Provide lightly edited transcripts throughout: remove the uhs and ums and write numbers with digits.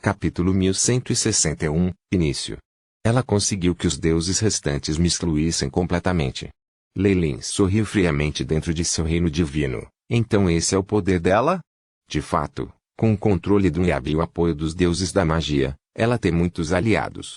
Capítulo 1161, Início. Ela conseguiu que os deuses restantes me excluíssem completamente. Lei Lin sorriu friamente dentro de seu reino divino. Então esse é o poder dela? De fato, com o controle do Yavi e o apoio dos deuses da magia, ela tem muitos aliados.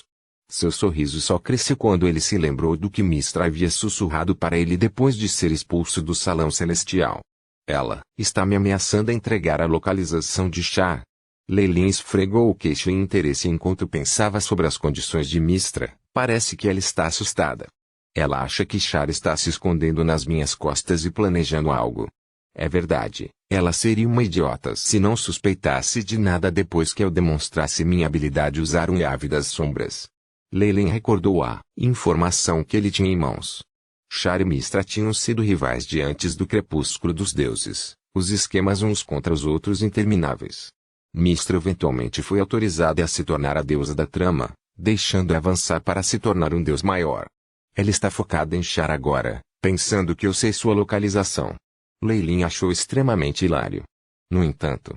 Seu sorriso só cresceu quando ele se lembrou do que Mystra havia sussurrado para ele depois de ser expulso do salão celestial. Ela está me ameaçando a entregar a localização de Char. Lei Lin esfregou o queixo em interesse enquanto pensava sobre as condições de Mystra. Parece que ela está assustada. Ela acha que Char está se escondendo nas minhas costas e planejando algo. É verdade, ela seria uma idiota se não suspeitasse de nada depois que eu demonstrasse minha habilidade de usar um Yavi das sombras. Lei Lin recordou a informação que ele tinha em mãos. Char e Mystra tinham sido rivais de antes do crepúsculo dos deuses, os esquemas uns contra os outros intermináveis. Mystra eventualmente foi autorizada a se tornar a deusa da trama, deixando-a avançar para se tornar um deus maior. Ela está focada em Char agora, pensando que eu sei sua localização. Lei Lin achou extremamente hilário. No entanto,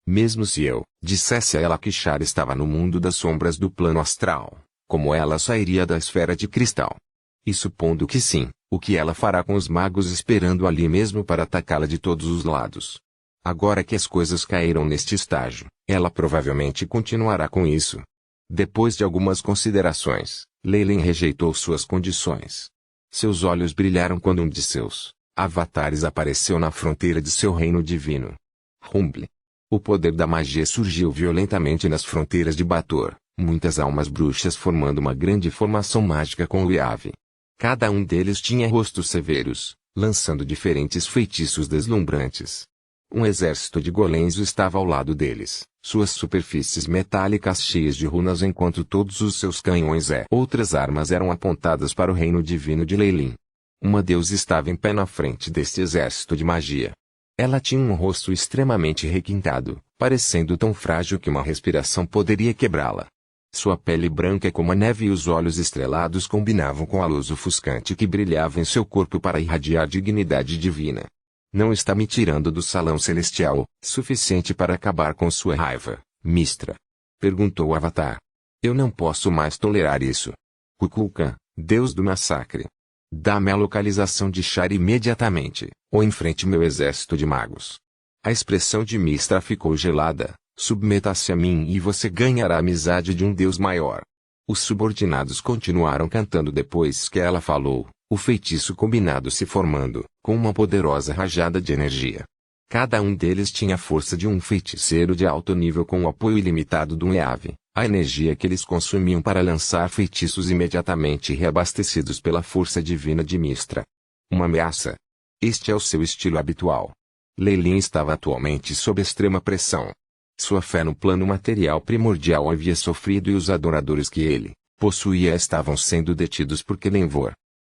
mesmo se eu dissesse a ela que Char estava no mundo das sombras do plano astral, como ela sairia da esfera de cristal? E supondo que sim, o que ela fará com os magos esperando ali mesmo para atacá-la de todos os lados? Agora que as coisas caíram neste estágio, ela provavelmente continuará com isso. Depois de algumas considerações, Lei Lin rejeitou suas condições. Seus olhos brilharam quando um de seus avatares apareceu na fronteira de seu reino divino. Rumble. O poder da magia surgiu violentamente nas fronteiras de Bator, muitas almas bruxas formando uma grande formação mágica com o Yavi. Cada um deles tinha rostos severos, lançando diferentes feitiços deslumbrantes. Um exército de golems estava ao lado deles, suas superfícies metálicas cheias de runas enquanto todos os seus canhões e outras armas eram apontadas para o reino divino de Lei Lin. Uma deusa estava em pé na frente deste exército de magia. Ela tinha um rosto extremamente requintado, parecendo tão frágil que uma respiração poderia quebrá-la. Sua pele branca como a neve e os olhos estrelados combinavam com a luz ofuscante que brilhava em seu corpo para irradiar dignidade divina. Não está me tirando do salão celestial, suficiente para acabar com sua raiva, Mystra? Perguntou o Avatar. Eu não posso mais tolerar isso. Kukulkan, deus do massacre. Dá-me a localização de Char imediatamente, ou enfrente meu exército de magos. A expressão de Mystra ficou gelada. Submeta-se a mim e você ganhará a amizade de um deus maior. Os subordinados continuaram cantando depois que ela falou, o feitiço combinado se formando, com uma poderosa rajada de energia. Cada um deles tinha a força de um feiticeiro de alto nível com o apoio ilimitado do Yavi, a energia que eles consumiam para lançar feitiços imediatamente reabastecidos pela força divina de Mystra. Uma ameaça. Este é o seu estilo habitual. Lei Lin estava atualmente sob extrema pressão. Sua fé no plano material primordial havia sofrido e os adoradores que ele possuía estavam sendo detidos por Kelenvor.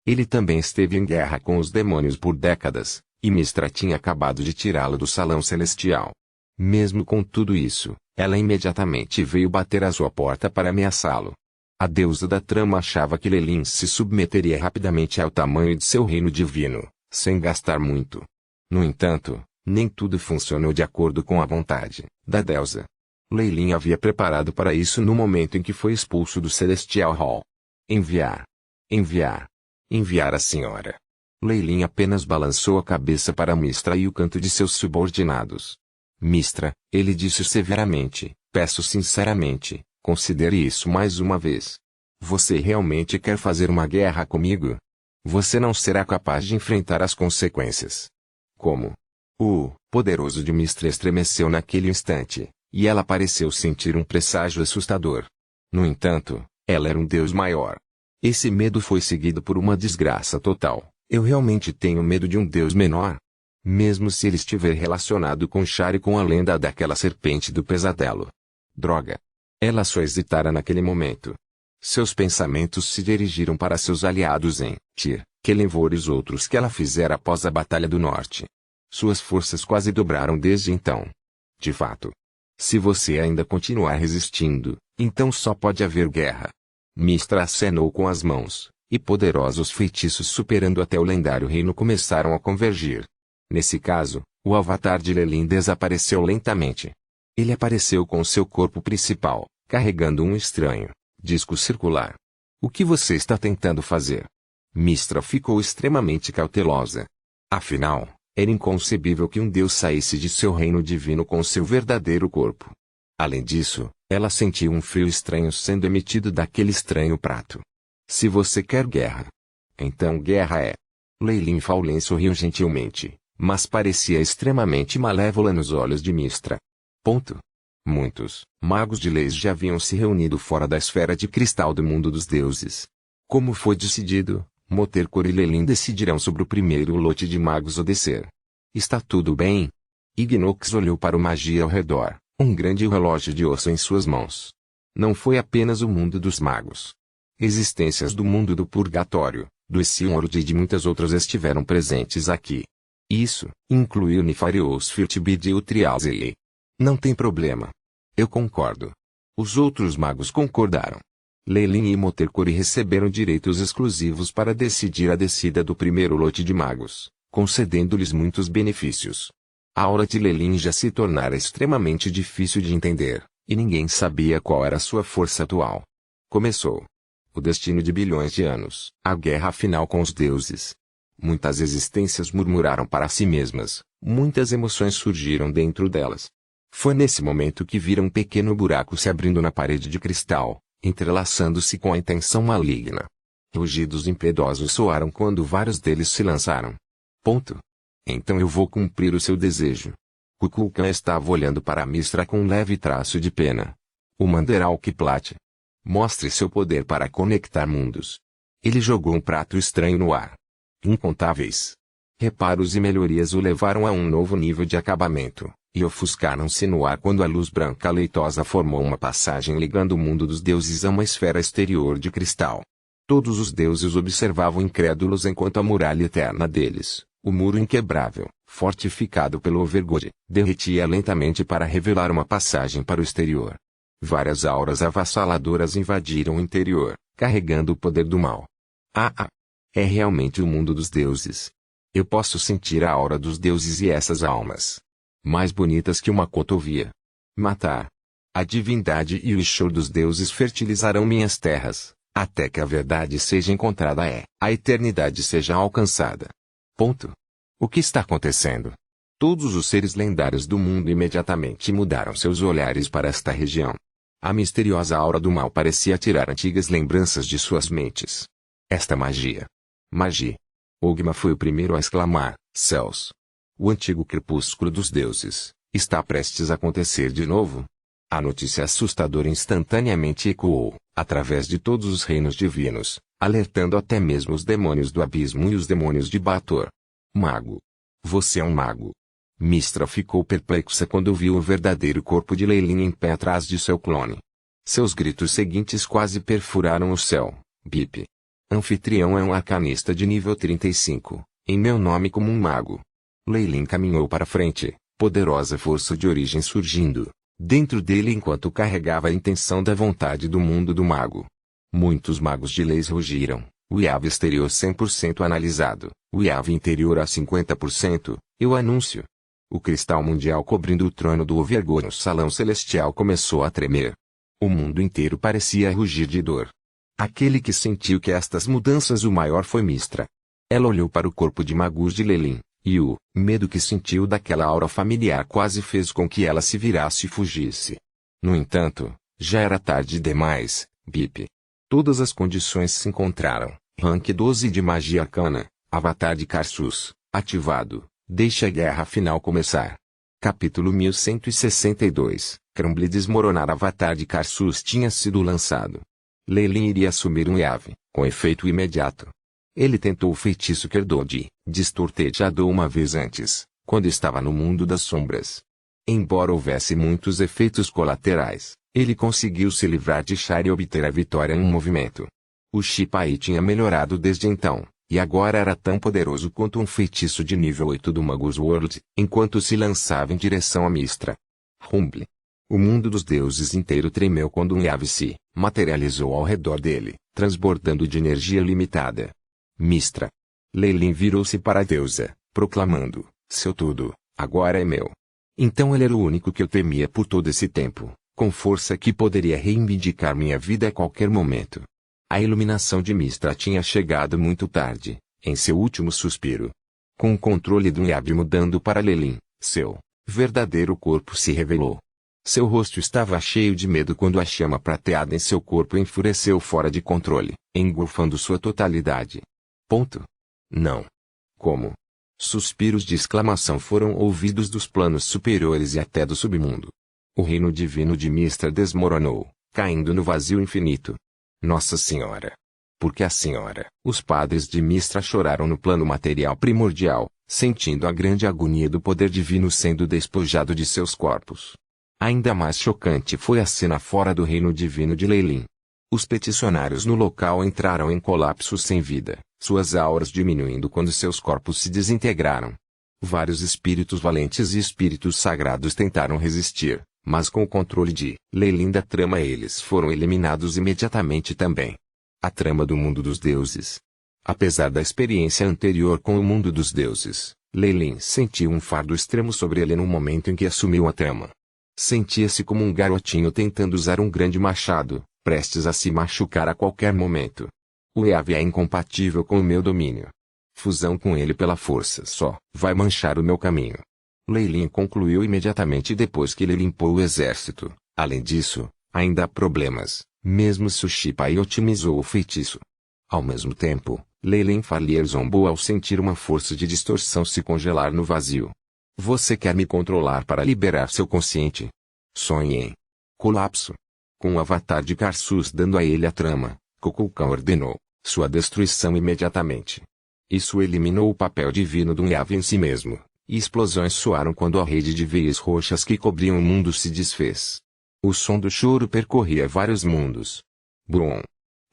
Ele também esteve em guerra com os demônios por décadas, e Mystra tinha acabado de tirá-lo do salão celestial. Mesmo com tudo isso, ela imediatamente veio bater à sua porta para ameaçá-lo. A deusa da trama achava que Lei Lin se submeteria rapidamente ao tamanho de seu reino divino, sem gastar muito. No entanto, nem tudo funcionou de acordo com a vontade da deusa. Lei Lin havia preparado para isso no momento em que foi expulso do Celestial Hall. Enviar. Enviar. Enviar a senhora. Lei Lin apenas balançou a cabeça para Mystra e o canto de seus subordinados. Mystra, ele disse severamente, peço sinceramente, considere isso mais uma vez. Você realmente quer fazer uma guerra comigo? Você não será capaz de enfrentar as consequências. Como? O poderoso de Mystra estremeceu naquele instante, e ela pareceu sentir um presságio assustador. No entanto, ela era um deus maior. Esse medo foi seguido por uma desgraça total. Eu realmente tenho medo de um deus menor? Mesmo se ele estiver relacionado com Char e com a lenda daquela serpente do pesadelo. Droga! Ela só hesitara naquele momento. Seus pensamentos se dirigiram para seus aliados em Tyr, Kelenvor e os outros que ela fizera após a Batalha do Norte. Suas forças quase dobraram desde então. De fato. Se você ainda continuar resistindo, então só pode haver guerra. Mystra acenou com as mãos, e poderosos feitiços superando até o lendário reino começaram a convergir. Nesse caso, o avatar de Lei Lin desapareceu lentamente. Ele apareceu com seu corpo principal, carregando um estranho disco circular. O que você está tentando fazer? Mistra ficou extremamente cautelosa. Afinal, era inconcebível que um deus saísse de seu reino divino com seu verdadeiro corpo. Além disso, ela sentiu um frio estranho sendo emitido daquele estranho prato. Se você quer guerra, então guerra é. Lei Lin Faulen sorriu gentilmente, mas parecia extremamente malévola nos olhos de Mistra. Muitos magos de leis já haviam se reunido fora da esfera de cristal do mundo dos deuses. Como foi decidido, Moterkor e Lelin decidirão sobre o primeiro lote de magos a descer. Está tudo bem? Ignox olhou para o magia ao redor, um grande relógio de osso em suas mãos. Não foi apenas o mundo dos magos. Existências do mundo do purgatório, do Isiord e de muitas outras estiveram presentes aqui. Isso incluiu Nefarious Firtbid e o Trialzele. Não tem problema. Eu concordo. Os outros magos concordaram. Lelin e Moterkor receberam direitos exclusivos para decidir a descida do primeiro lote de magos, concedendo-lhes muitos benefícios. A aura de Lelin já se tornara extremamente difícil de entender, e ninguém sabia qual era sua força atual. Começou. O destino de bilhões de anos, a guerra final com os deuses. Muitas existências murmuraram para si mesmas, muitas emoções surgiram dentro delas. Foi nesse momento que viram um pequeno buraco se abrindo na parede de cristal, entrelaçando-se com a intenção maligna. Rugidos impiedosos soaram quando vários deles se lançaram. Então eu vou cumprir o seu desejo. Kukulkan estava olhando para Mistra com um leve traço de pena. O Manderalkplat. Mostre seu poder para conectar mundos. Ele jogou um prato estranho no ar. Incontáveis reparos e melhorias o levaram a um novo nível de acabamento, e ofuscaram-se no ar quando a luz branca leitosa formou uma passagem ligando o mundo dos deuses a uma esfera exterior de cristal. Todos os deuses observavam incrédulos enquanto a muralha eterna deles, o muro inquebrável, fortificado pelo Overgod, derretia lentamente para revelar uma passagem para o exterior. Várias auras avassaladoras invadiram o interior, carregando o poder do mal. É realmente o mundo dos deuses. Eu posso sentir a aura dos deuses e essas almas. Mais bonitas que uma cotovia. Matar. A divindade e o Ishur dos deuses fertilizarão minhas terras, até que a verdade seja encontrada a eternidade seja alcançada. O que está acontecendo? Todos os seres lendários do mundo imediatamente mudaram seus olhares para esta região. A misteriosa aura do mal parecia tirar antigas lembranças de suas mentes. Esta magia. Magia. Ogma foi o primeiro a exclamar, céus. O antigo crepúsculo dos deuses, está prestes a acontecer de novo? A notícia assustadora instantaneamente ecoou, através de todos os reinos divinos, alertando até mesmo os demônios do abismo e os demônios de Bator. Mago. Você é um mago. Mistra ficou perplexa quando viu o verdadeiro corpo de Lelin em pé atrás de seu clone. Seus gritos seguintes quase perfuraram o céu. Bip. Anfitrião é um arcanista de nível 35, em meu nome como um mago. Lelin caminhou para frente, poderosa força de origem surgindo dentro dele enquanto carregava a intenção da vontade do mundo do mago. Muitos magos de leis rugiram. O Yav exterior 100% analisado, o Yav interior a 50%, eu anúncio. O cristal mundial cobrindo o trono do Overgod no salão celestial começou a tremer. O mundo inteiro parecia rugir de dor. Aquele que sentiu que estas mudanças o maior foi Mistra. Ela olhou para o corpo de Magus de Lelin, e o medo que sentiu daquela aura familiar quase fez com que ela se virasse e fugisse. No entanto, já era tarde demais. Bip. Todas as condições se encontraram. Rank 12 de Magia Arcana, Avatar de Karsus, ativado. Deixe a guerra final começar. Capítulo 1162. Crumbly desmoronar. Avatar de Karsus tinha sido lançado. Lelin iria assumir um Yav, com efeito imediato. Ele tentou o feitiço Kerdod, destortejado uma vez antes, quando estava no mundo das sombras. Embora houvesse muitos efeitos colaterais, ele conseguiu se livrar de Char e obter a vitória em um movimento. O Shipai tinha melhorado desde então, e agora era tão poderoso quanto um feitiço de nível 8 do Magus World, enquanto se lançava em direção a Mistra. Rumble. O mundo dos deuses inteiro tremeu quando um Yav se materializou ao redor dele, transbordando de energia limitada. Mistra. Lelin virou-se para a deusa, proclamando, seu tudo, agora é meu. Então ele era o único que eu temia por todo esse tempo, com força que poderia reivindicar minha vida a qualquer momento. A iluminação de Mistra tinha chegado muito tarde, em seu último suspiro. Com o controle do Yavi mudando para Lelin, seu verdadeiro corpo se revelou. Seu rosto estava cheio de medo quando a chama prateada em seu corpo enfureceu fora de controle, engolfando sua totalidade. Ponto. Não. Como? Suspiros de exclamação foram ouvidos dos planos superiores e até do submundo. O reino divino de Mistra desmoronou, caindo no vazio infinito. Nossa Senhora! Porque a Senhora, os padres de Mistra choraram no plano material primordial, sentindo a grande agonia do poder divino sendo despojado de seus corpos. Ainda mais chocante foi a cena fora do reino divino de Lelin. Os peticionários no local entraram em colapso sem vida, suas auras diminuindo quando seus corpos se desintegraram. Vários espíritos valentes e espíritos sagrados tentaram resistir, mas com o controle de Lelin da trama eles foram eliminados imediatamente também. A trama do mundo dos deuses. Apesar da experiência anterior com o mundo dos deuses, Lelin sentiu um fardo extremo sobre ele no momento em que assumiu a trama. Sentia-se como um garotinho tentando usar um grande machado, prestes a se machucar a qualquer momento. O Yavi é incompatível com o meu domínio. Fusão com ele pela força só vai manchar o meu caminho. Lelin concluiu imediatamente depois que ele limpou o exército. Além disso, ainda há problemas. Mesmo Sushipai otimizou o feitiço. Ao mesmo tempo, Lelin Falier zombou ao sentir uma força de distorção se congelar no vazio. Você quer me controlar para liberar seu consciente? Sonhe em colapso. Com o avatar de Karsus dando a ele a trama, Kukulkan ordenou sua destruição imediatamente. Isso eliminou o papel divino do Yavi em si mesmo, e explosões soaram quando a rede de veias roxas que cobriam o mundo se desfez. O som do choro percorria vários mundos. Brum!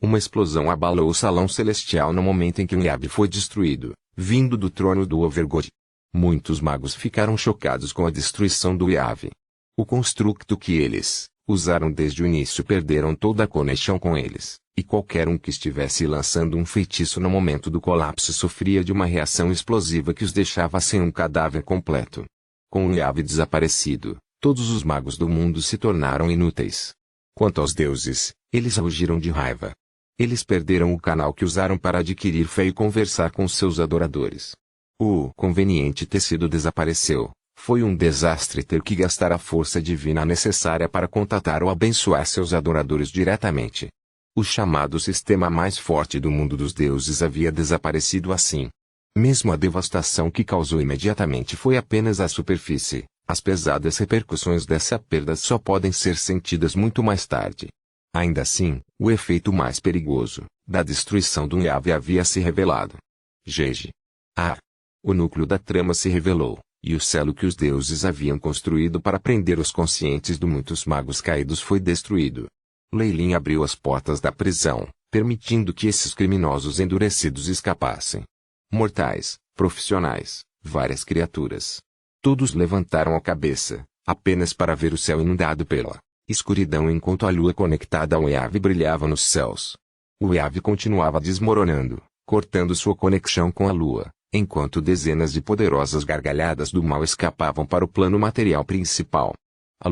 Uma explosão abalou o salão celestial no momento em que o Yavi foi destruído, vindo do trono do Overgod. Muitos magos ficaram chocados com a destruição do Yavi. O construto que eles usaram desde o início perderam toda a conexão com eles, e qualquer um que estivesse lançando um feitiço no momento do colapso sofria de uma reação explosiva que os deixava sem um cadáver completo. Com o Yavi desaparecido, todos os magos do mundo se tornaram inúteis. Quanto aos deuses, eles rugiram de raiva. Eles perderam o canal que usaram para adquirir fé e conversar com seus adoradores. O conveniente tecido desapareceu. Foi um desastre ter que gastar a força divina necessária para contatar ou abençoar seus adoradores diretamente. O chamado sistema mais forte do mundo dos deuses havia desaparecido assim. Mesmo a devastação que causou imediatamente foi apenas a superfície. As pesadas repercussões dessa perda só podem ser sentidas muito mais tarde. Ainda assim, o efeito mais perigoso da destruição do Yavi havia se revelado. Jeje. O núcleo da trama se revelou, e o selo que os deuses haviam construído para prender os conscientes de muitos magos caídos foi destruído. Lelin abriu as portas da prisão, permitindo que esses criminosos endurecidos escapassem. Mortais, profissionais, várias criaturas. Todos levantaram a cabeça, apenas para ver o céu inundado pela escuridão enquanto a lua conectada ao Yavi brilhava nos céus. O Yavi continuava desmoronando, cortando sua conexão com a lua, enquanto dezenas de poderosas gargalhadas do mal escapavam para o plano material principal. A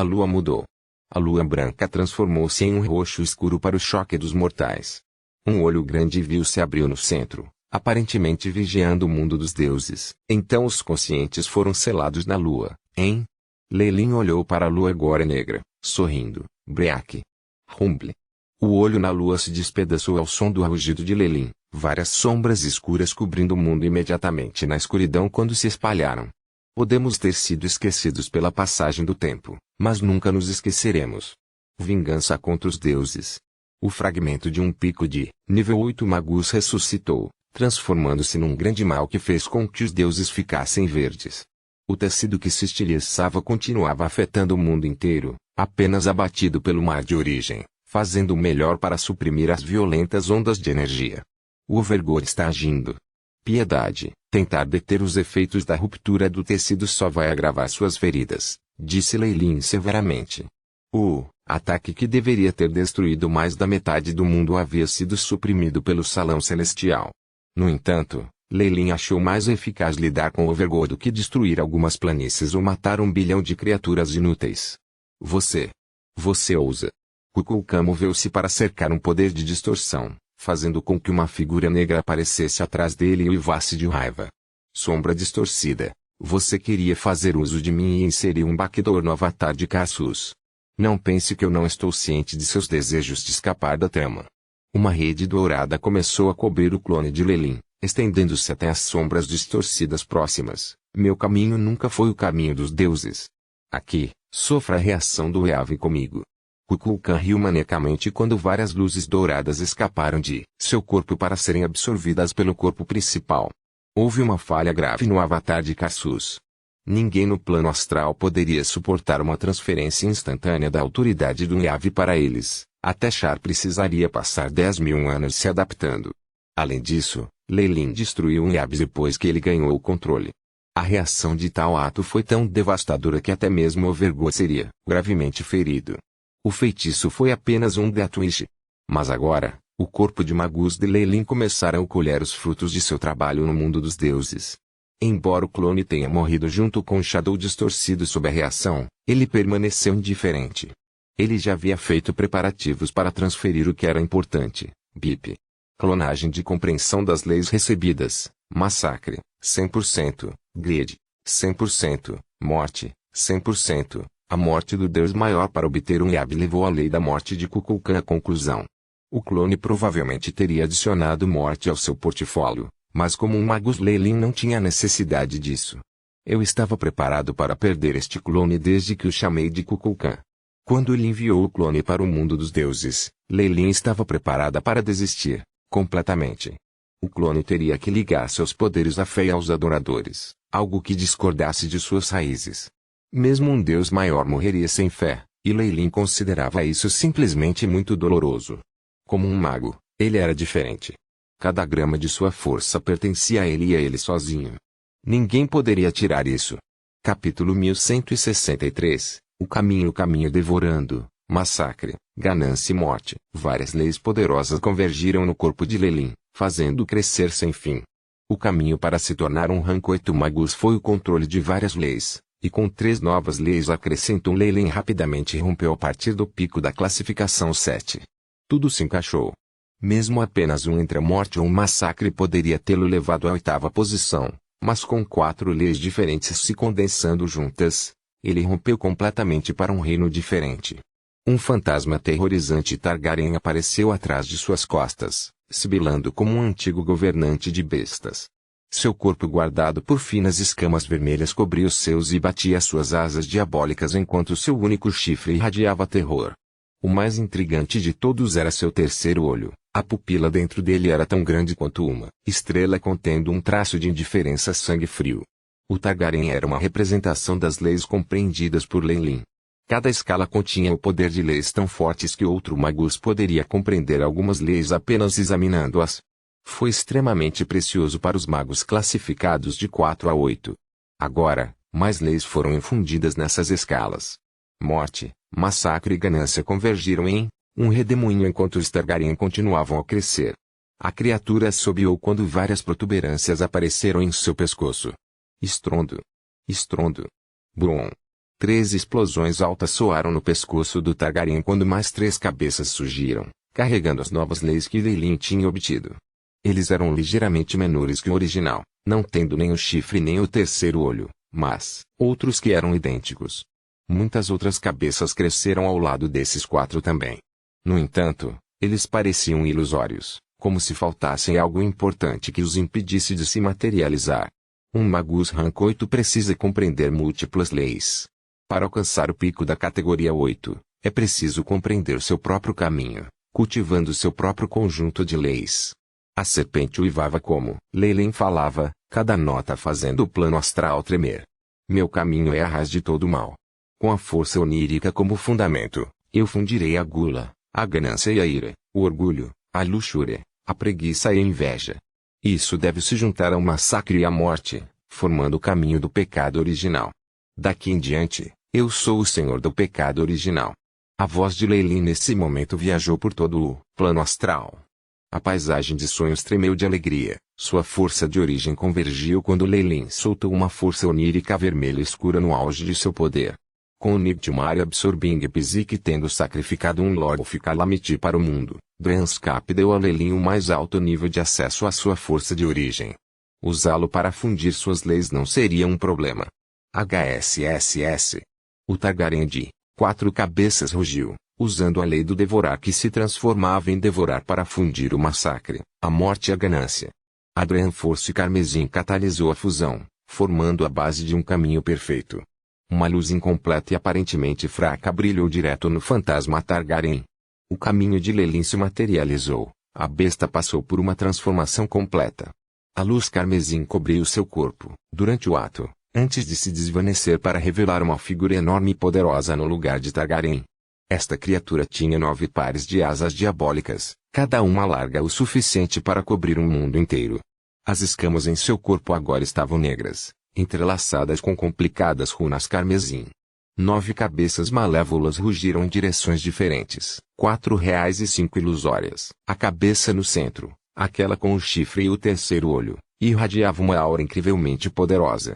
lua mudou. A lua branca transformou-se em um roxo escuro para o choque dos mortais. Um olho grande vil se abriu no centro, aparentemente vigiando o mundo dos deuses. Então os conscientes foram selados na lua, hein? Lelin olhou para a lua agora negra, sorrindo. Break. Rumble. O olho na lua se despedaçou ao som do rugido de Lelin, várias sombras escuras cobrindo o mundo imediatamente na escuridão quando se espalharam. Podemos ter sido esquecidos pela passagem do tempo, mas nunca nos esqueceremos. Vingança contra os deuses. O fragmento de um pico de nível 8 Magus ressuscitou, transformando-se num grande mal que fez com que os deuses ficassem verdes. O tecido que se estilhaçava continuava afetando o mundo inteiro, apenas abatido pelo mar de origem, fazendo o melhor para suprimir as violentas ondas de energia. O Overgor está agindo. Piedade, tentar deter os efeitos da ruptura do tecido só vai agravar suas feridas, disse Lelin severamente. O ataque que deveria ter destruído mais da metade do mundo havia sido suprimido pelo salão celestial. No entanto, Leilin achou mais eficaz lidar com o Overgod do que destruir algumas planícies ou matar 1 bilhão de criaturas inúteis. Você ousa. Kukulkan moveu-se para cercar um poder de distorção, fazendo com que uma figura negra aparecesse atrás dele e o uivasse de raiva. Sombra distorcida, você queria fazer uso de mim e inserir um backdoor no avatar de Casus. Não pense que eu não estou ciente de seus desejos de escapar da trama. Uma rede dourada começou a cobrir o clone de Leilin, estendendo-se até as sombras distorcidas próximas. Meu caminho nunca foi o caminho dos deuses. Aqui, sofra a reação do Eave comigo. Kukulkan riu maniacamente quando várias luzes douradas escaparam de seu corpo para serem absorvidas pelo corpo principal. Houve uma falha grave no avatar de Casus. Ninguém no plano astral poderia suportar uma transferência instantânea da autoridade do Eave para eles. Até Char precisaria passar 10.000 anos se adaptando. Além disso, Leilin destruiu o Eave depois que ele ganhou o controle. A reação de tal ato foi tão devastadora que até mesmo Overgod seria gravemente ferido. O feitiço foi apenas um death-wish. Mas agora, o corpo de Magus de Leilin começara a colher os frutos de seu trabalho no mundo dos deuses. Embora o clone tenha morrido junto com o Shadow distorcido sob a reação, ele permaneceu indiferente. Ele já havia feito preparativos para transferir o que era importante, BIP. Clonagem de compreensão das leis recebidas, massacre, 100%, grid, 100%, morte, 100%. A morte do Deus Maior para obter um Eave levou a lei da morte de Kukulkan à conclusão. O clone provavelmente teria adicionado morte ao seu portfólio, mas como um Magus Leilin não tinha necessidade disso. Eu estava preparado para perder este clone desde que o chamei de Kukulkan. Quando ele enviou o clone para o mundo dos deuses, Leilin estava preparada para desistir, completamente. O clone teria que ligar seus poderes à fé e aos adoradores, algo que discordasse de suas raízes. Mesmo um Deus maior morreria sem fé, e Leilin considerava isso simplesmente muito doloroso. Como um mago, ele era diferente. Cada grama de sua força pertencia a ele e a ele sozinho. Ninguém poderia tirar isso. Capítulo 1163, o caminho devorando, massacre, ganância e morte. Várias leis poderosas convergiram no corpo de Leilin, fazendo-o crescer sem fim. O caminho para se tornar um rank 8 Magus foi o controle de várias leis. E com 3 novas leis acrescentou Leilin rapidamente rompeu a partir do pico da classificação 7. Tudo se encaixou. Mesmo apenas um entre a morte ou um massacre poderia tê-lo levado à 8ª posição, mas com 4 leis diferentes se condensando juntas, ele rompeu completamente para um reino diferente. Um fantasma aterrorizante Targaryen apareceu atrás de suas costas, sibilando como um antigo governante de bestas. Seu corpo guardado por finas escamas vermelhas cobria os seus e batia suas asas diabólicas enquanto seu único chifre irradiava terror. O mais intrigante de todos era seu terceiro olho. A pupila dentro dele era tão grande quanto uma estrela contendo um traço de indiferença sangue frio. O Targaryen era uma representação das leis compreendidas por Leilin. Cada escala continha o poder de leis tão fortes que outro Magus poderia compreender algumas leis apenas examinando-as. Foi extremamente precioso para os magos classificados de 4 a 8. Agora, mais leis foram infundidas nessas escalas. Morte, massacre e ganância convergiram em um redemoinho enquanto os Targaryen continuavam a crescer. A criatura assobiou quando várias protuberâncias apareceram em seu pescoço. Estrondo. Estrondo. Brum. 3 explosões altas soaram no pescoço do Targaryen quando mais 3 cabeças surgiram, carregando as novas leis que Leilin tinha obtido. Eles eram ligeiramente menores que o original, não tendo nem o chifre nem o terceiro olho, mas outros que eram idênticos. Muitas outras cabeças cresceram ao lado desses 4 também. No entanto, eles pareciam ilusórios, como se faltasse algo importante que os impedisse de se materializar. Um Magus Rank 8 precisa compreender múltiplas leis. Para alcançar o pico da categoria 8, é preciso compreender seu próprio caminho, cultivando seu próprio conjunto de leis. A serpente uivava como Leilin falava, cada nota fazendo o plano astral tremer. Meu caminho é a raiz de todo o mal. Com a força onírica como fundamento, eu fundirei a gula, a ganância e a ira, o orgulho, a luxúria, a preguiça e a inveja. Isso deve se juntar ao massacre e à morte, formando o caminho do pecado original. Daqui em diante, eu sou o senhor do pecado original. A voz de Leilin nesse momento viajou por todo o plano astral. A paisagem de sonhos tremeu de alegria. Sua força de origem convergiu quando Lei Lin soltou uma força onírica vermelha escura no auge de seu poder. Com o Nightmare absorving Psique tendo sacrificado um Lord of Calamity para o mundo, Draenscape deu a Lei Lin o mais alto nível de acesso à sua força de origem. Usá-lo para fundir suas leis não seria um problema. HSSS. O Targaryen de 4 cabeças rugiu, usando a lei do devorar que se transformava em devorar para fundir o massacre, a morte e a ganância. A Draenforce Carmesim catalisou a fusão, formando a base de um caminho perfeito. Uma luz incompleta e aparentemente fraca brilhou direto no fantasma Targaryen. O caminho de Lei Lin se materializou, a besta passou por uma transformação completa. A luz carmesim cobriu seu corpo, durante o ato, antes de se desvanecer para revelar uma figura enorme e poderosa no lugar de Targaryen. Esta criatura tinha 9 pares de asas diabólicas, cada uma larga o suficiente para cobrir um mundo inteiro. As escamas em seu corpo agora estavam negras, entrelaçadas com complicadas runas carmesim. 9 cabeças malévolas rugiram em direções diferentes, R$ 5 ilusórias. A cabeça no centro, aquela com o chifre e o terceiro olho, irradiava uma aura incrivelmente poderosa.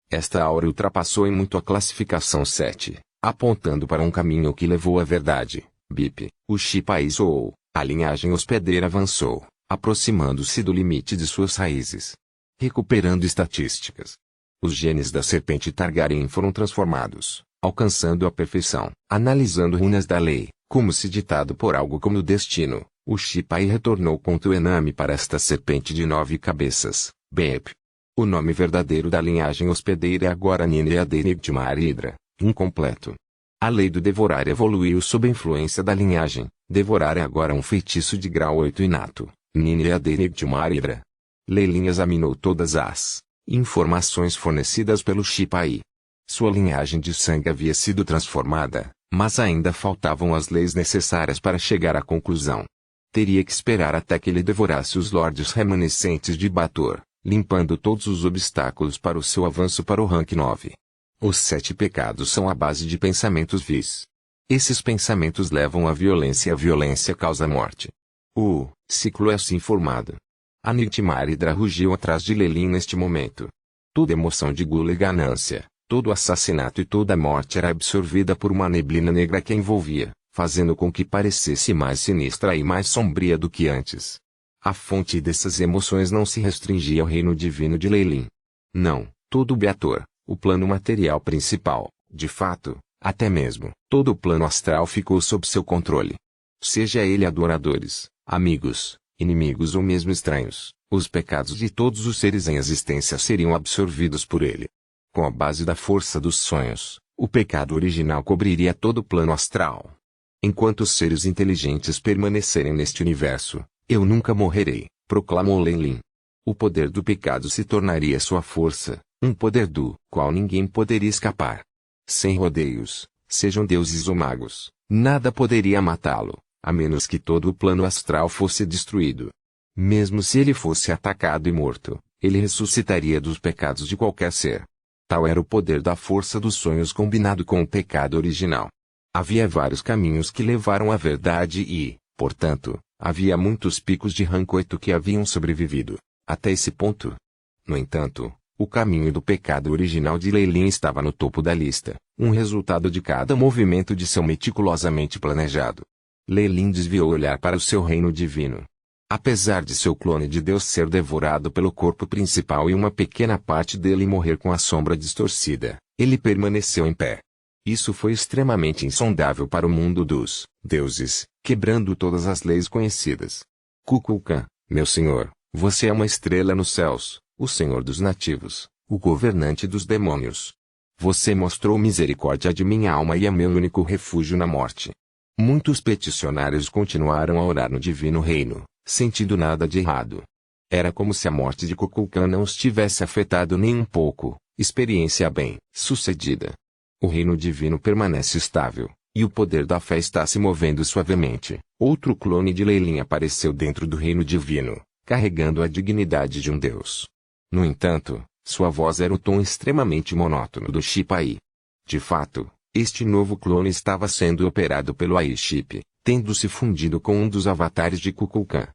Esta aura ultrapassou em muito a classificação 7, apontando para um caminho que levou à verdade. Bip, o Shipai soou, a linhagem hospedeira avançou, aproximando-se do limite de suas raízes. Recuperando estatísticas. Os genes da serpente Targaryen foram transformados, alcançando a perfeição. Analisando runas da lei, como se ditado por algo como o destino, o Shipai retornou ponto ename para esta serpente de 9 cabeças, Bep. O nome verdadeiro da linhagem hospedeira é agora Ninea de Nightmare Hydra, incompleto. A lei do devorar evoluiu sob a influência da linhagem. Devorar é agora um feitiço de grau 8 inato, Ninea de Nightmare Hydra. Lei Lin examinou todas as informações fornecidas pelo Shipai. Sua linhagem de sangue havia sido transformada, mas ainda faltavam as leis necessárias para chegar à conclusão. Teria que esperar até que ele devorasse os lordes remanescentes de Baator, limpando todos os obstáculos para o seu avanço para o rank 9. Os 7 pecados são a base de pensamentos vis. Esses pensamentos levam à violência e a violência causa morte. O ciclo é assim formado. A Nightmare Hydra rugiu atrás de Lei Lin neste momento. Toda emoção de gula e ganância, todo assassinato e toda morte era absorvida por uma neblina negra que a envolvia, fazendo com que parecesse mais sinistra e mais sombria do que antes. A fonte dessas emoções não se restringia ao reino divino de Lei Lin. Não, todo o Baator, o plano material principal, de fato, até mesmo, todo o plano astral ficou sob seu controle. Seja ele adoradores, amigos, inimigos ou mesmo estranhos, os pecados de todos os seres em existência seriam absorvidos por ele. Com a base da força dos sonhos, o pecado original cobriria todo o plano astral. Enquanto os seres inteligentes permanecerem neste universo, eu nunca morrerei, proclamou Lei Lin. O poder do pecado se tornaria sua força, um poder do qual ninguém poderia escapar. Sem rodeios, sejam deuses ou magos, nada poderia matá-lo, a menos que todo o plano astral fosse destruído. Mesmo se ele fosse atacado e morto, ele ressuscitaria dos pecados de qualquer ser. Tal era o poder da força dos sonhos combinado com o pecado original. Havia vários caminhos que levaram à verdade e, portanto, havia muitos picos de rank 8 que haviam sobrevivido, até esse ponto. No entanto, o caminho do pecado original de Lei Lin estava no topo da lista, um resultado de cada movimento de seu meticulosamente planejado. Lei Lin desviou o olhar para o seu reino divino. Apesar de seu clone de Deus ser devorado pelo corpo principal e uma pequena parte dele morrer com a sombra distorcida, ele permaneceu em pé. Isso foi extremamente insondável para o mundo dos deuses, quebrando todas as leis conhecidas. Kukulkan, meu senhor, você é uma estrela nos céus, o senhor dos nativos, o governante dos demônios. Você mostrou misericórdia de minha alma e é meu único refúgio na morte. Muitos peticionários continuaram a orar no divino reino, sentindo nada de errado. Era como se a morte de Kukulkan não os tivesse afetado nem um pouco, experiência bem-sucedida. O reino divino permanece estável, e o poder da fé está se movendo suavemente. Outro clone de Lei Lin apareceu dentro do reino divino, carregando a dignidade de um deus. No entanto, sua voz era o tom extremamente monótono do Shipai. De fato, este novo clone estava sendo operado pelo AI-Chip, tendo se fundido com um dos avatares de Kukulkan.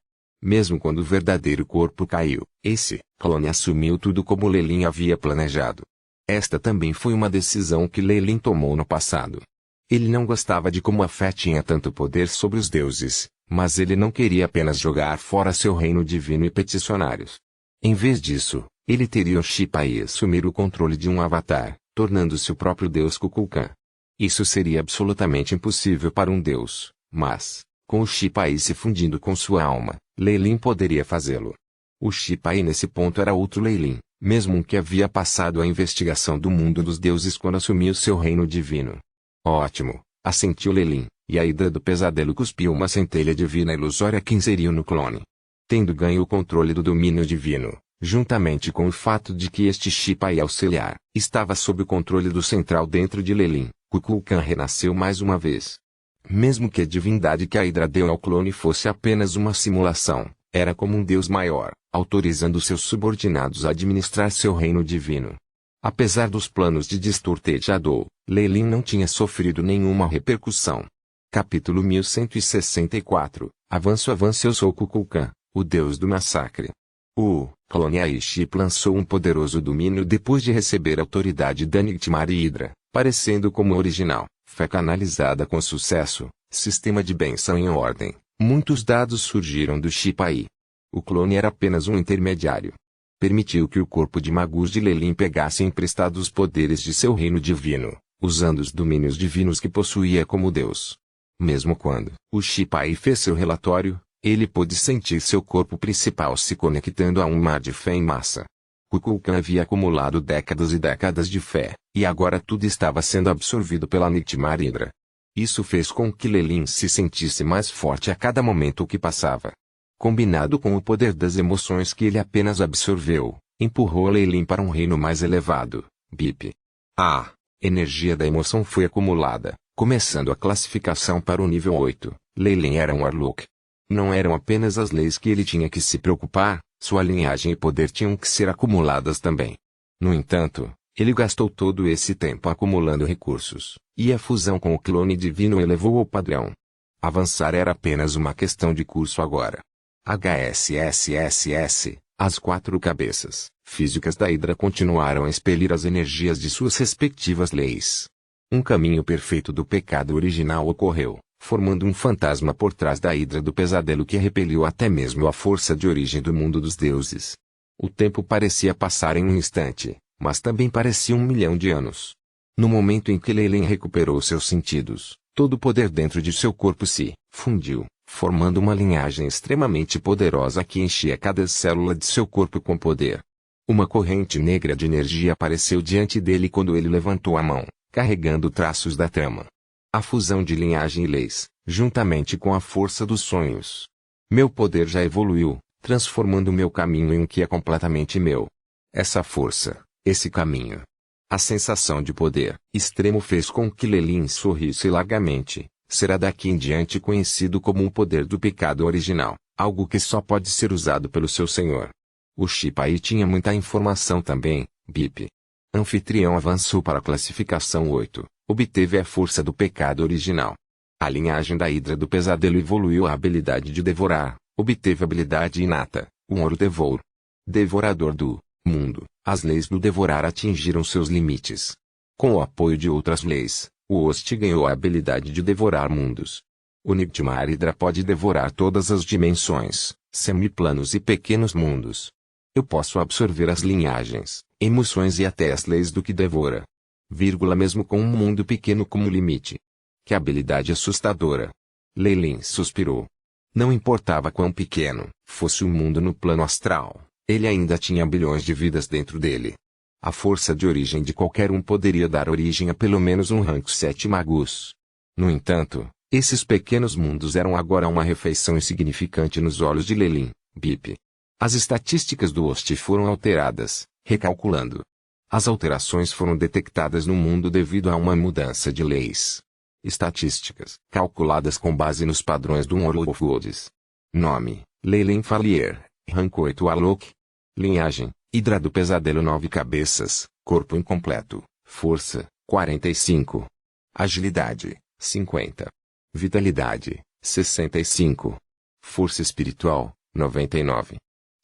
Mesmo quando o verdadeiro corpo caiu, esse clone assumiu tudo como Lelin havia planejado. Esta também foi uma decisão que Lelin tomou no passado. Ele não gostava de como a fé tinha tanto poder sobre os deuses, mas ele não queria apenas jogar fora seu reino divino e peticionários. Em vez disso, ele teria o Shipai assumir o controle de um avatar, tornando-se o próprio deus Kukulkan. Isso seria absolutamente impossível para um deus, mas, com o Shipai se fundindo com sua alma, Lelin poderia fazê-lo. O Shipai nesse ponto era outro Lelin, mesmo um que havia passado a investigação do mundo dos deuses quando assumiu seu reino divino. Ótimo, assentiu Lelin, e a Hidra do Pesadelo cuspiu uma centelha divina ilusória que inseriu no clone. Tendo ganho o controle do domínio divino, juntamente com o fato de que este Shipai auxiliar estava sob o controle do central dentro de Lelin, Kukulkan renasceu mais uma vez. Mesmo que a divindade que a Hidra deu ao clone fosse apenas uma simulação, era como um deus maior, autorizando seus subordinados a administrar seu reino divino. Apesar dos planos de Distorte Jadou, Lelin não tinha sofrido nenhuma repercussão. Capítulo 1164 Avanço. Eu sou Kukulkan, o deus do massacre. O clone Aiship lançou um poderoso domínio depois de receber autoridade da Nightmare Hydra, parecendo como o original, fé canalizada com sucesso, sistema de benção em ordem. Muitos dados surgiram do Shipai. O clone era apenas um intermediário. Permitiu que o corpo de Magus de Lelin pegasse emprestados os poderes de seu reino divino, usando os domínios divinos que possuía como Deus. Mesmo quando o Shipai fez seu relatório, ele pôde sentir seu corpo principal se conectando a um mar de fé em massa. Kukulkan havia acumulado décadas e décadas de fé, e agora tudo estava sendo absorvido pela Nightmare Hydra. Isso fez com que Lelin se sentisse mais forte a cada momento que passava. Combinado com o poder das emoções que ele apenas absorveu, empurrou Lelin para um reino mais elevado, BIP. A energia da emoção foi acumulada, começando a classificação para o nível 8. Lelin era um Warlock. Não eram apenas as leis que ele tinha que se preocupar, sua linhagem e poder tinham que ser acumuladas também. No entanto, ele gastou todo esse tempo acumulando recursos, e a fusão com o clone divino elevou o padrão. Avançar era apenas uma questão de curso agora. HSSSS, as 4 cabeças físicas da Hydra continuaram a expelir as energias de suas respectivas leis. Um caminho perfeito do pecado original ocorreu, formando um fantasma por trás da Hydra do Pesadelo que repeliu até mesmo a força de origem do mundo dos deuses. O tempo parecia passar em um instante, mas também parecia 1.000.000 de anos. No momento em que Lelin recuperou seus sentidos, todo o poder dentro de seu corpo se fundiu, formando uma linhagem extremamente poderosa que enchia cada célula de seu corpo com poder. Uma corrente negra de energia apareceu diante dele quando ele levantou a mão, carregando traços da trama. A fusão de linhagem e leis, juntamente com a força dos sonhos. Meu poder já evoluiu, transformando meu caminho em um que é completamente meu. Essa força, esse caminho. A sensação de poder extremo fez com que Lelin sorrisse largamente. Será daqui em diante conhecido como um poder do pecado original, algo que só pode ser usado pelo seu senhor. O Shipai tinha muita informação também, BIP. Anfitrião avançou para a classificação 8, obteve a força do pecado original. A linhagem da Hydra do Pesadelo evoluiu a habilidade de devorar, obteve habilidade inata, um ouro devor. Devorador do mundo, as leis do devorar atingiram seus limites. Com o apoio de outras leis, o Host ganhou a habilidade de devorar mundos. O Nightmare Hydra pode devorar todas as dimensões, semiplanos e pequenos mundos. Eu posso absorver as linhagens, emoções e até as leis do que devora. Mesmo com um mundo pequeno como limite. Que habilidade assustadora. Lelin suspirou. Não importava quão pequeno fosse o mundo no plano astral, ele ainda tinha bilhões de vidas dentro dele. A força de origem de qualquer um poderia dar origem a pelo menos um rank 7 Magus. No entanto, esses pequenos mundos eram agora uma refeição insignificante nos olhos de Lelin, BIP. As estatísticas do Host foram alteradas, recalculando. As alterações foram detectadas no mundo devido a uma mudança de leis. Estatísticas, calculadas com base nos padrões do World of Worlds. Nome, Lelin Fallier, rank 8 Warlock. Linhagem, Hydra do Pesadelo 9 cabeças, corpo incompleto, força, 45. Agilidade, 50. Vitalidade, 65. Força espiritual, 99.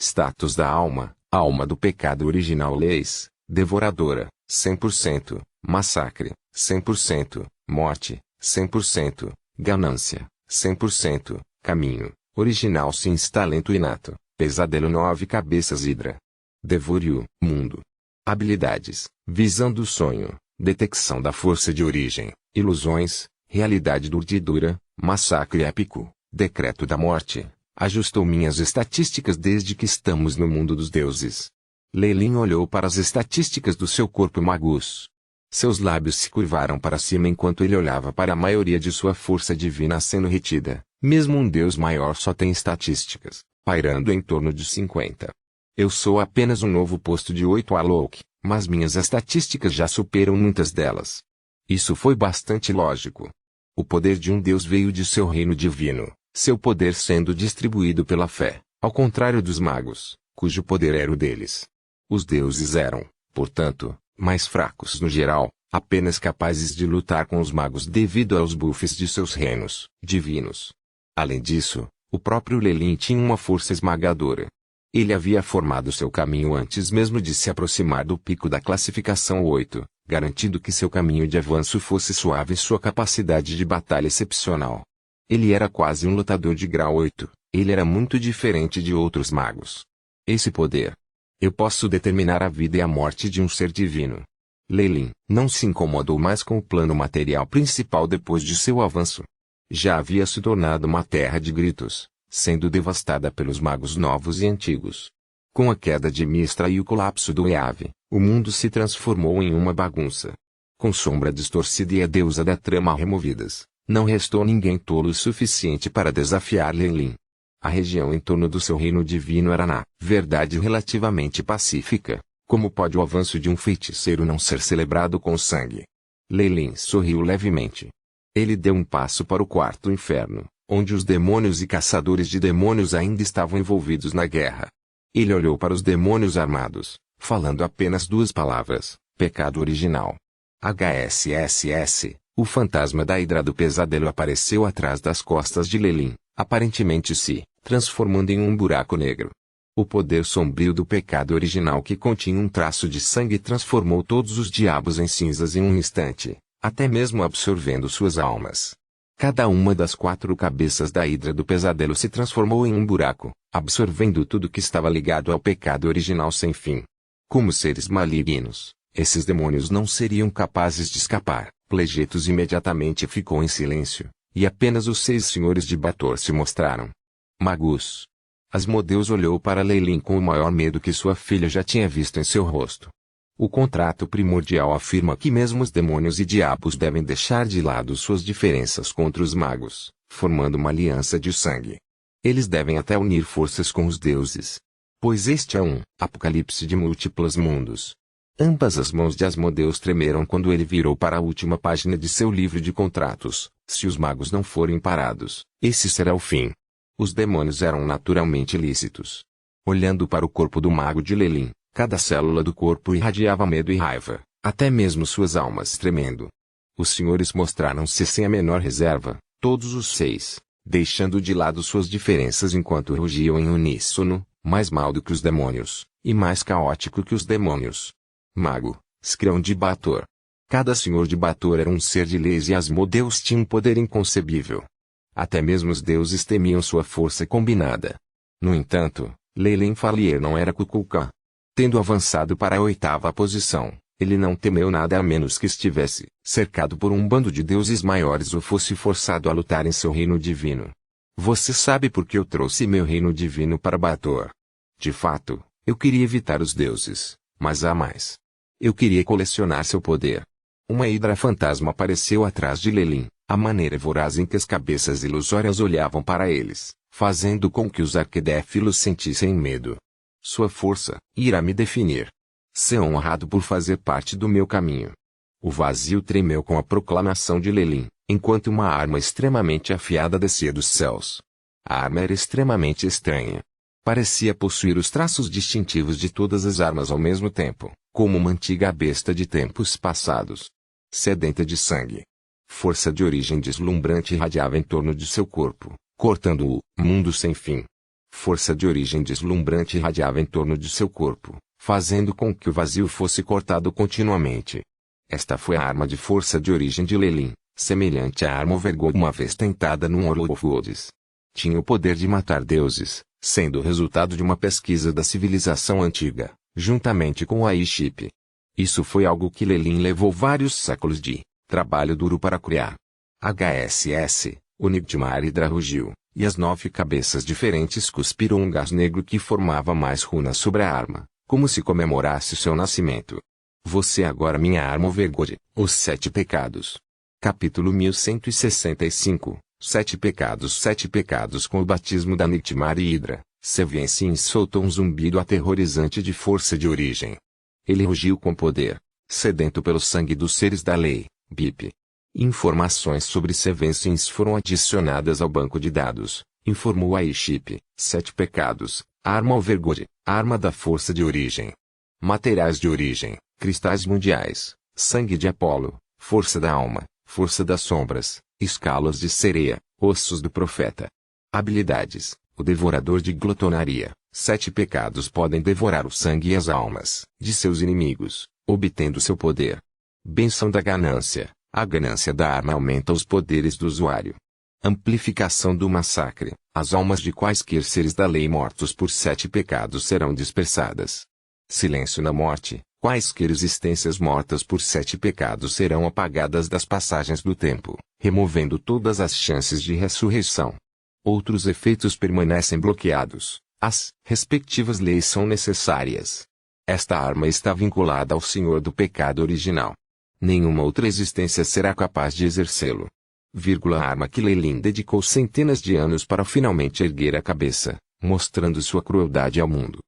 Status da alma, alma do pecado original. Leis, devoradora, 100%, massacre, 100%, morte, 100%, ganância, 100%, caminho, original sim, talento inato, pesadelo 9 cabeças hidra. Devore-o, mundo. Habilidades, visão do sonho, detecção da força de origem, ilusões, realidade urdidura, massacre épico, decreto da morte. Ajustou minhas estatísticas desde que estamos no mundo dos deuses. Leilin olhou para as estatísticas do seu corpo magus. Seus lábios se curvaram para cima enquanto ele olhava para a maioria de sua força divina sendo retida. Mesmo um deus maior só tem estatísticas, pairando em torno de 50. Eu sou apenas um novo posto de 8 Alok, mas minhas estatísticas já superam muitas delas. Isso foi bastante lógico. O poder de um deus veio de seu reino divino, seu poder sendo distribuído pela fé, ao contrário dos magos, cujo poder era o deles. Os deuses eram, portanto, mais fracos no geral, apenas capazes de lutar com os magos devido aos buffs de seus reinos divinos. Além disso, o próprio Leilin tinha uma força esmagadora. Ele havia formado seu caminho antes mesmo de se aproximar do pico da classificação 8, garantindo que seu caminho de avanço fosse suave e sua capacidade de batalha excepcional. Ele era quase um lutador de grau 8, ele era muito diferente de outros magos. Esse poder. Eu posso determinar a vida e a morte de um ser divino. Leilin não se incomodou mais com o plano material principal depois de seu avanço. Já havia se tornado uma terra de gritos, sendo devastada pelos magos novos e antigos. Com a queda de Mistra e o colapso do Eave, o mundo se transformou em uma bagunça. Com sombra distorcida e a deusa da trama removidas, não restou ninguém tolo o suficiente para desafiar Leilin. A região em torno do seu reino divino era na verdade relativamente pacífica. Como pode o avanço de um feiticeiro não ser celebrado com sangue? Leilin sorriu levemente. Ele deu um passo para o quarto inferno, onde os demônios e caçadores de demônios ainda estavam envolvidos na guerra. Ele olhou para os demônios armados, falando apenas duas palavras: pecado original. HSSS, o fantasma da Hidra do Pesadelo apareceu atrás das costas de Leilin, aparentemente se transformando em um buraco negro. O poder sombrio do pecado original que continha um traço de sangue transformou todos os diabos em cinzas em um instante, até mesmo absorvendo suas almas. Cada uma das 4 cabeças da Hidra do Pesadelo se transformou em um buraco, absorvendo tudo que estava ligado ao pecado original sem fim. Como seres malignos, esses demônios não seriam capazes de escapar. Plegetos imediatamente ficou em silêncio, e apenas os 6 senhores de Bator se mostraram. Magus. Asmodeus olhou para Leilin com o maior medo que sua filha já tinha visto em seu rosto. O contrato primordial afirma que mesmo os demônios e diabos devem deixar de lado suas diferenças contra os magos, formando uma aliança de sangue. Eles devem até unir forças com os deuses. Pois este é um apocalipse de múltiplos mundos. Ambas as mãos de Asmodeus tremeram quando ele virou para a última página de seu livro de contratos. Se os magos não forem parados, esse será o fim. Os demônios eram naturalmente lícitos. Olhando para o corpo do mago de Leilin, cada célula do corpo irradiava medo e raiva, até mesmo suas almas tremendo. Os senhores mostraram-se sem a menor reserva, todos os 6, deixando de lado suas diferenças enquanto rugiam em uníssono, mais mal do que os demônios, e mais caótico que os demônios. Mago, Scrão de Bator. Cada senhor de Bator era um ser de leis e Asmodeus tinha um poder inconcebível. Até mesmo os deuses temiam sua força combinada. No entanto, Leilin Falier não era Kukulkan. Tendo avançado para a 8ª posição, ele não temeu nada a menos que estivesse cercado por um bando de deuses maiores ou fosse forçado a lutar em seu reino divino. Você sabe por que eu trouxe meu reino divino para Bator? De fato, eu queria evitar os deuses, mas há mais. Eu queria colecionar seu poder. Uma hidra fantasma apareceu atrás de Leilin, a maneira voraz em que as cabeças ilusórias olhavam para eles, fazendo com que os arquidéfilos sentissem medo. Sua força irá me definir. Ser honrado por fazer parte do meu caminho. O vazio tremeu com a proclamação de Leilin, enquanto uma arma extremamente afiada descia dos céus. A arma era extremamente estranha. Parecia possuir os traços distintivos de todas as armas ao mesmo tempo, como uma antiga besta de tempos passados. Sedenta de sangue. Força de origem deslumbrante irradiava em torno de seu corpo, cortando o mundo sem fim. Força de origem deslumbrante irradiava em torno de seu corpo, fazendo com que o vazio fosse cortado continuamente. Esta foi a arma de força de origem de Lelin, semelhante à arma Overgold uma vez tentada no World of Worlds. Tinha o poder de matar deuses, sendo o resultado de uma pesquisa da civilização antiga, juntamente com a I-Chip. Isso foi algo que Lelin levou vários séculos de trabalho duro para criar. HSS, o Nightmare Hydra rugiu, e as 9 cabeças diferentes cuspiram um gás negro que formava mais runas sobre a arma, como se comemorasse seu nascimento. Você agora minha arma Overgold, os 7 pecados. Capítulo 1165, 7 pecados com o batismo da Nightmare Hydra. Seviensin soltou um zumbido aterrorizante de força de origem. Ele rugiu com poder, sedento pelo sangue dos seres da lei, BIP. Informações sobre Sevencins foram adicionadas ao banco de dados, informou a I-Chip. 7 pecados, arma Overgold, arma da força de origem. Materiais de origem, cristais mundiais, sangue de Apolo, força da alma, força das sombras, escalos de sereia, ossos do profeta. Habilidades, o devorador de glotonaria. 7 pecados podem devorar o sangue e as almas de seus inimigos, obtendo seu poder. Bênção da ganância. A ganância da arma aumenta os poderes do usuário. Amplificação do massacre. As almas de quaisquer seres da lei mortos por 7 pecados serão dispersadas. Silêncio na morte. Quaisquer existências mortas por 7 pecados serão apagadas das passagens do tempo, removendo todas as chances de ressurreição. Outros efeitos permanecem bloqueados. As respectivas leis são necessárias. Esta arma está vinculada ao Senhor do pecado original. Nenhuma outra existência será capaz de exercê-lo. A arma que Lelin dedicou centenas de anos para finalmente erguer a cabeça, mostrando sua crueldade ao mundo.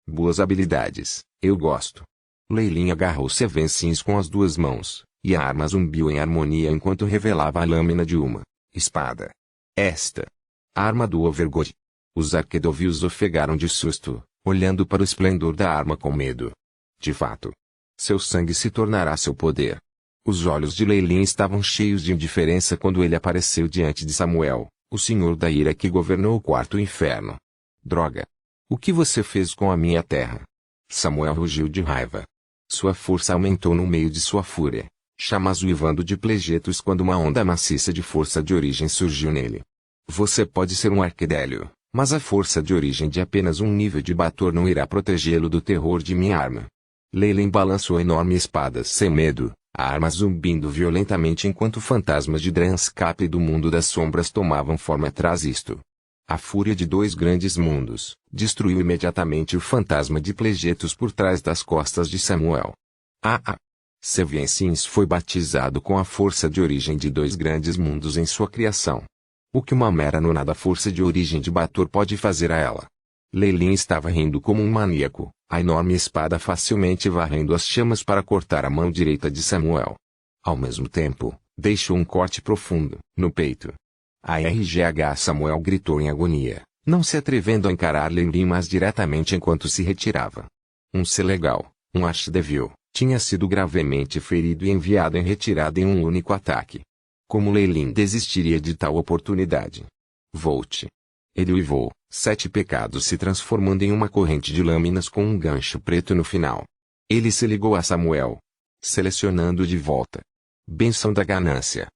Boas habilidades, eu gosto. Lelin agarrou Sevencins com as 2 mãos, e a arma zumbiu em harmonia enquanto revelava a lâmina de uma espada. Esta arma do Overgold. Os arquedovios ofegaram de susto, olhando para o esplendor da arma com medo. De fato, seu sangue se tornará seu poder. Os olhos de Lelin estavam cheios de indiferença quando ele apareceu diante de Samuel, o senhor da ira que governou o 4º inferno. Droga! O que você fez com a minha terra? Samuel rugiu de raiva. Sua força aumentou no meio de sua fúria, chamas uivando de plejetos quando uma onda maciça de força de origem surgiu nele. Você pode ser um arquedélio, mas a força de origem de apenas um nível de Bator não irá protegê-lo do terror de minha arma. Lelin balançou a enorme espada sem medo, a arma zumbindo violentamente enquanto fantasmas de Dranscape e do mundo das sombras tomavam forma atrás isto. A fúria de 2 grandes mundos destruiu imediatamente o fantasma de Plejetos por trás das costas de Samuel. Sevencins foi batizado com a força de origem de 2 grandes mundos em sua criação. O que uma mera nonada força de origem de Bator pode fazer a ela? Lelin estava rindo como um maníaco, a enorme espada facilmente varrendo as chamas para cortar a mão direita de Samuel. Ao mesmo tempo, deixou um corte profundo no peito. Samuel gritou em agonia, não se atrevendo a encarar Lelin mais diretamente enquanto se retirava. Um Selegal, um Archdevil, tinha sido gravemente ferido e enviado em retirada em um único ataque. Como Lelin desistiria de tal oportunidade? Volte. Ele uivou, 7 pecados se transformando em uma corrente de lâminas com um gancho preto no final. Ele se ligou a Samuel, selecionando de volta. Bênção da ganância.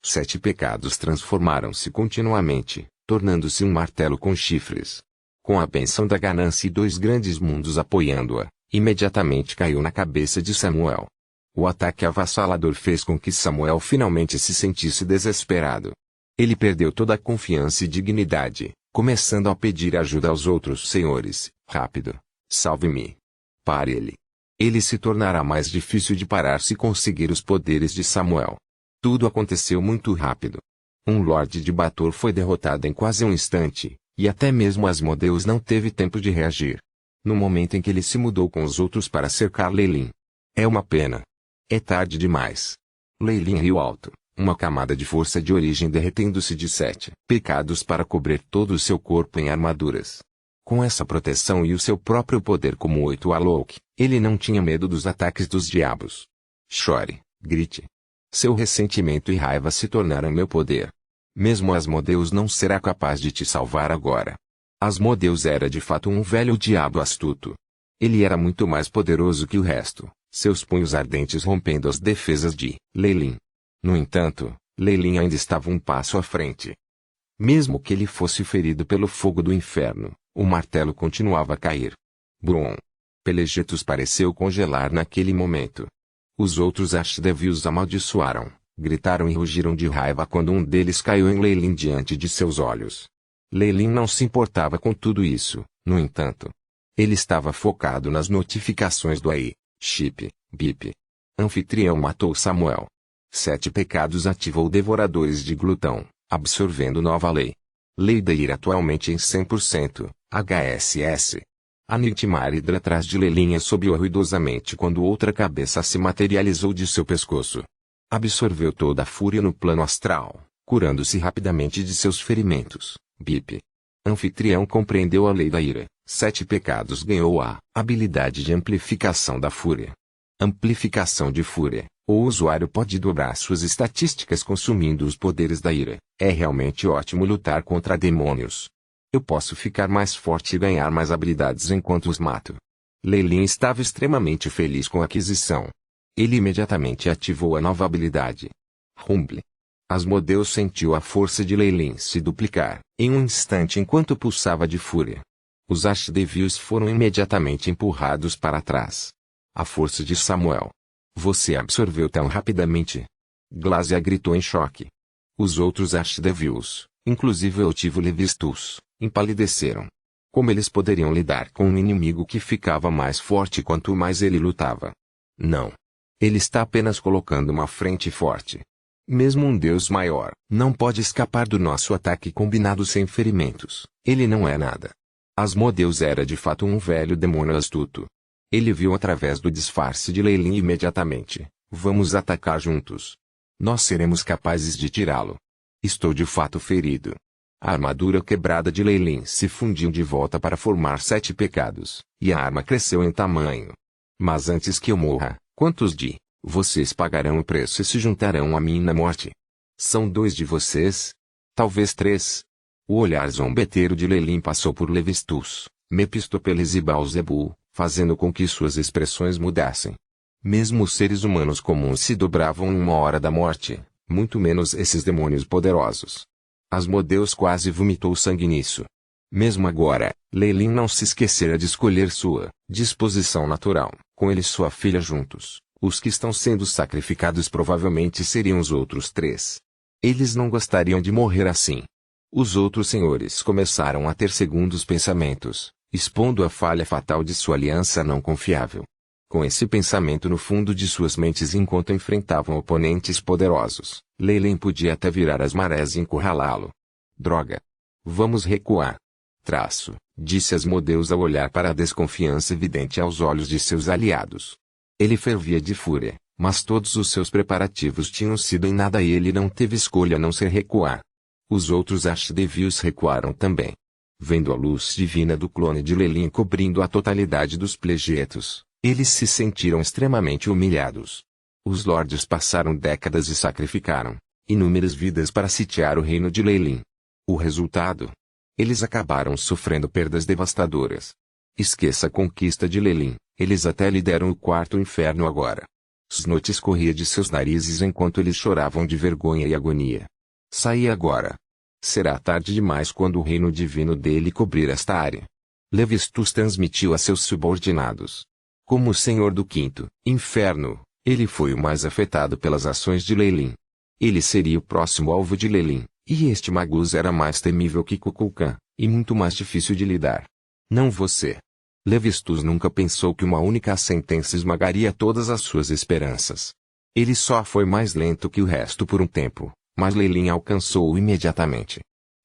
7 pecados transformaram-se continuamente, tornando-se um martelo com chifres. Com a bênção da ganância e 2 grandes mundos apoiando-a, imediatamente caiu na cabeça de Samuel. O ataque avassalador fez com que Samuel finalmente se sentisse desesperado. Ele perdeu toda a confiança e dignidade, começando a pedir ajuda aos outros senhores. Rápido, salve-me. Pare ele. Ele se tornará mais difícil de parar se conseguir os poderes de Samuel. Tudo aconteceu muito rápido. Um Lorde de Bator foi derrotado em quase um instante, e até mesmo Asmodeus não teve tempo de reagir. No momento em que ele se mudou com os outros para cercar Lelin. É uma pena. É tarde demais. Lelin riu alto, uma camada de força de origem derretendo-se de 7 pecados para cobrir todo o seu corpo em armaduras. Com essa proteção e o seu próprio poder como 8 Alok, ele não tinha medo dos ataques dos diabos. Chore, grite. Seu ressentimento e raiva se tornaram meu poder. Mesmo Asmodeus não será capaz de te salvar agora. Asmodeus era de fato um velho diabo astuto. Ele era muito mais poderoso que o resto, seus punhos ardentes rompendo as defesas de Leilin. No entanto, Leilin ainda estava um passo à frente. Mesmo que ele fosse ferido pelo fogo do inferno, o martelo continuava a cair. Brum! Pelegetus pareceu congelar naquele momento. Os outros Ashdevios amaldiçoaram, gritaram e rugiram de raiva quando um deles caiu em Leilin diante de seus olhos. Leilin não se importava com tudo isso, no entanto. Ele estava focado nas notificações do AI, Chip, Bip. Anfitrião matou Samuel. 7 pecados ativou Devoradores de Glutão, absorvendo nova lei. Lei da ira atualmente em 100%, HSS. A Nightmare atrás de Leilin assobiou ruidosamente quando outra cabeça se materializou de seu pescoço. Absorveu toda a fúria no plano astral, curando-se rapidamente de seus ferimentos. Bip. Anfitrião compreendeu a lei da ira. 7 pecados ganhou a habilidade de amplificação da fúria. Amplificação de fúria. O usuário pode dobrar suas estatísticas consumindo os poderes da ira. É realmente ótimo lutar contra demônios. Eu posso ficar mais forte e ganhar mais habilidades enquanto os mato. Leilin estava extremamente feliz com a aquisição. Ele imediatamente ativou a nova habilidade. Rumble. Asmodeus sentiu a força de Leilin se duplicar em um instante enquanto pulsava de fúria. Os Ashdevios foram imediatamente empurrados para trás. A força de Samuel. Você absorveu tão rapidamente? Glazia gritou em choque. Os outros Ashdevios, inclusive o Tivo Levistus, empalideceram. Como eles poderiam lidar com um inimigo que ficava mais forte quanto mais ele lutava? Não. Ele está apenas colocando uma frente forte. Mesmo um Deus maior não pode escapar do nosso ataque combinado sem ferimentos. Ele não é nada. Asmodeus era de fato um velho demônio astuto. Ele viu através do disfarce de Leilin imediatamente. Vamos atacar juntos. Nós seremos capazes de tirá-lo. Estou de fato ferido. A armadura quebrada de Leilin se fundiu de volta para formar 7 pecados, e a arma cresceu em tamanho. Mas antes que eu morra, quantos de vocês pagarão o preço e se juntarão a mim na morte? São 2 de vocês? Talvez 3. O olhar zombeteiro de Leilin passou por Levistus, Mephistopeles e Baal-Zebul, fazendo com que suas expressões mudassem. Mesmo os seres humanos comuns se dobravam em uma hora da morte, muito menos esses demônios poderosos. Asmodeus quase vomitou sangue nisso. Mesmo agora, Leilin não se esquecera de escolher sua disposição natural, com ele e sua filha juntos. Os que estão sendo sacrificados provavelmente seriam os outros 3. Eles não gostariam de morrer assim. Os outros senhores começaram a ter segundos pensamentos, expondo a falha fatal de sua aliança não confiável. Com esse pensamento no fundo de suas mentes enquanto enfrentavam oponentes poderosos, Leilin podia até virar as marés e encurralá-lo. Droga! Vamos recuar. Disse Asmodeus ao olhar para a desconfiança evidente aos olhos de seus aliados. Ele fervia de fúria, mas todos os seus preparativos tinham sido em nada e ele não teve escolha a não ser recuar. Os outros Ashdevios recuaram também. Vendo a luz divina do clone de Leilin cobrindo a totalidade dos Plegetos, eles se sentiram extremamente humilhados. Os lordes passaram décadas e sacrificaram inúmeras vidas para sitiar o reino de Leilin. O resultado? Eles acabaram sofrendo perdas devastadoras. Esqueça a conquista de Leilin, eles até lhe deram o 4º inferno agora. Snot escorria de seus narizes enquanto eles choravam de vergonha e agonia. Saí agora. Será tarde demais quando o reino divino dele cobrir esta área. Levistus transmitiu a seus subordinados. Como o senhor do 5º inferno, ele foi o mais afetado pelas ações de Leilin. Ele seria o próximo alvo de Leilin, e este Magus era mais temível que Kukulkan, e muito mais difícil de lidar. Não você. Levistus nunca pensou que uma única sentença esmagaria todas as suas esperanças. Ele só foi mais lento que o resto por um tempo, mas Leilin alcançou-o imediatamente.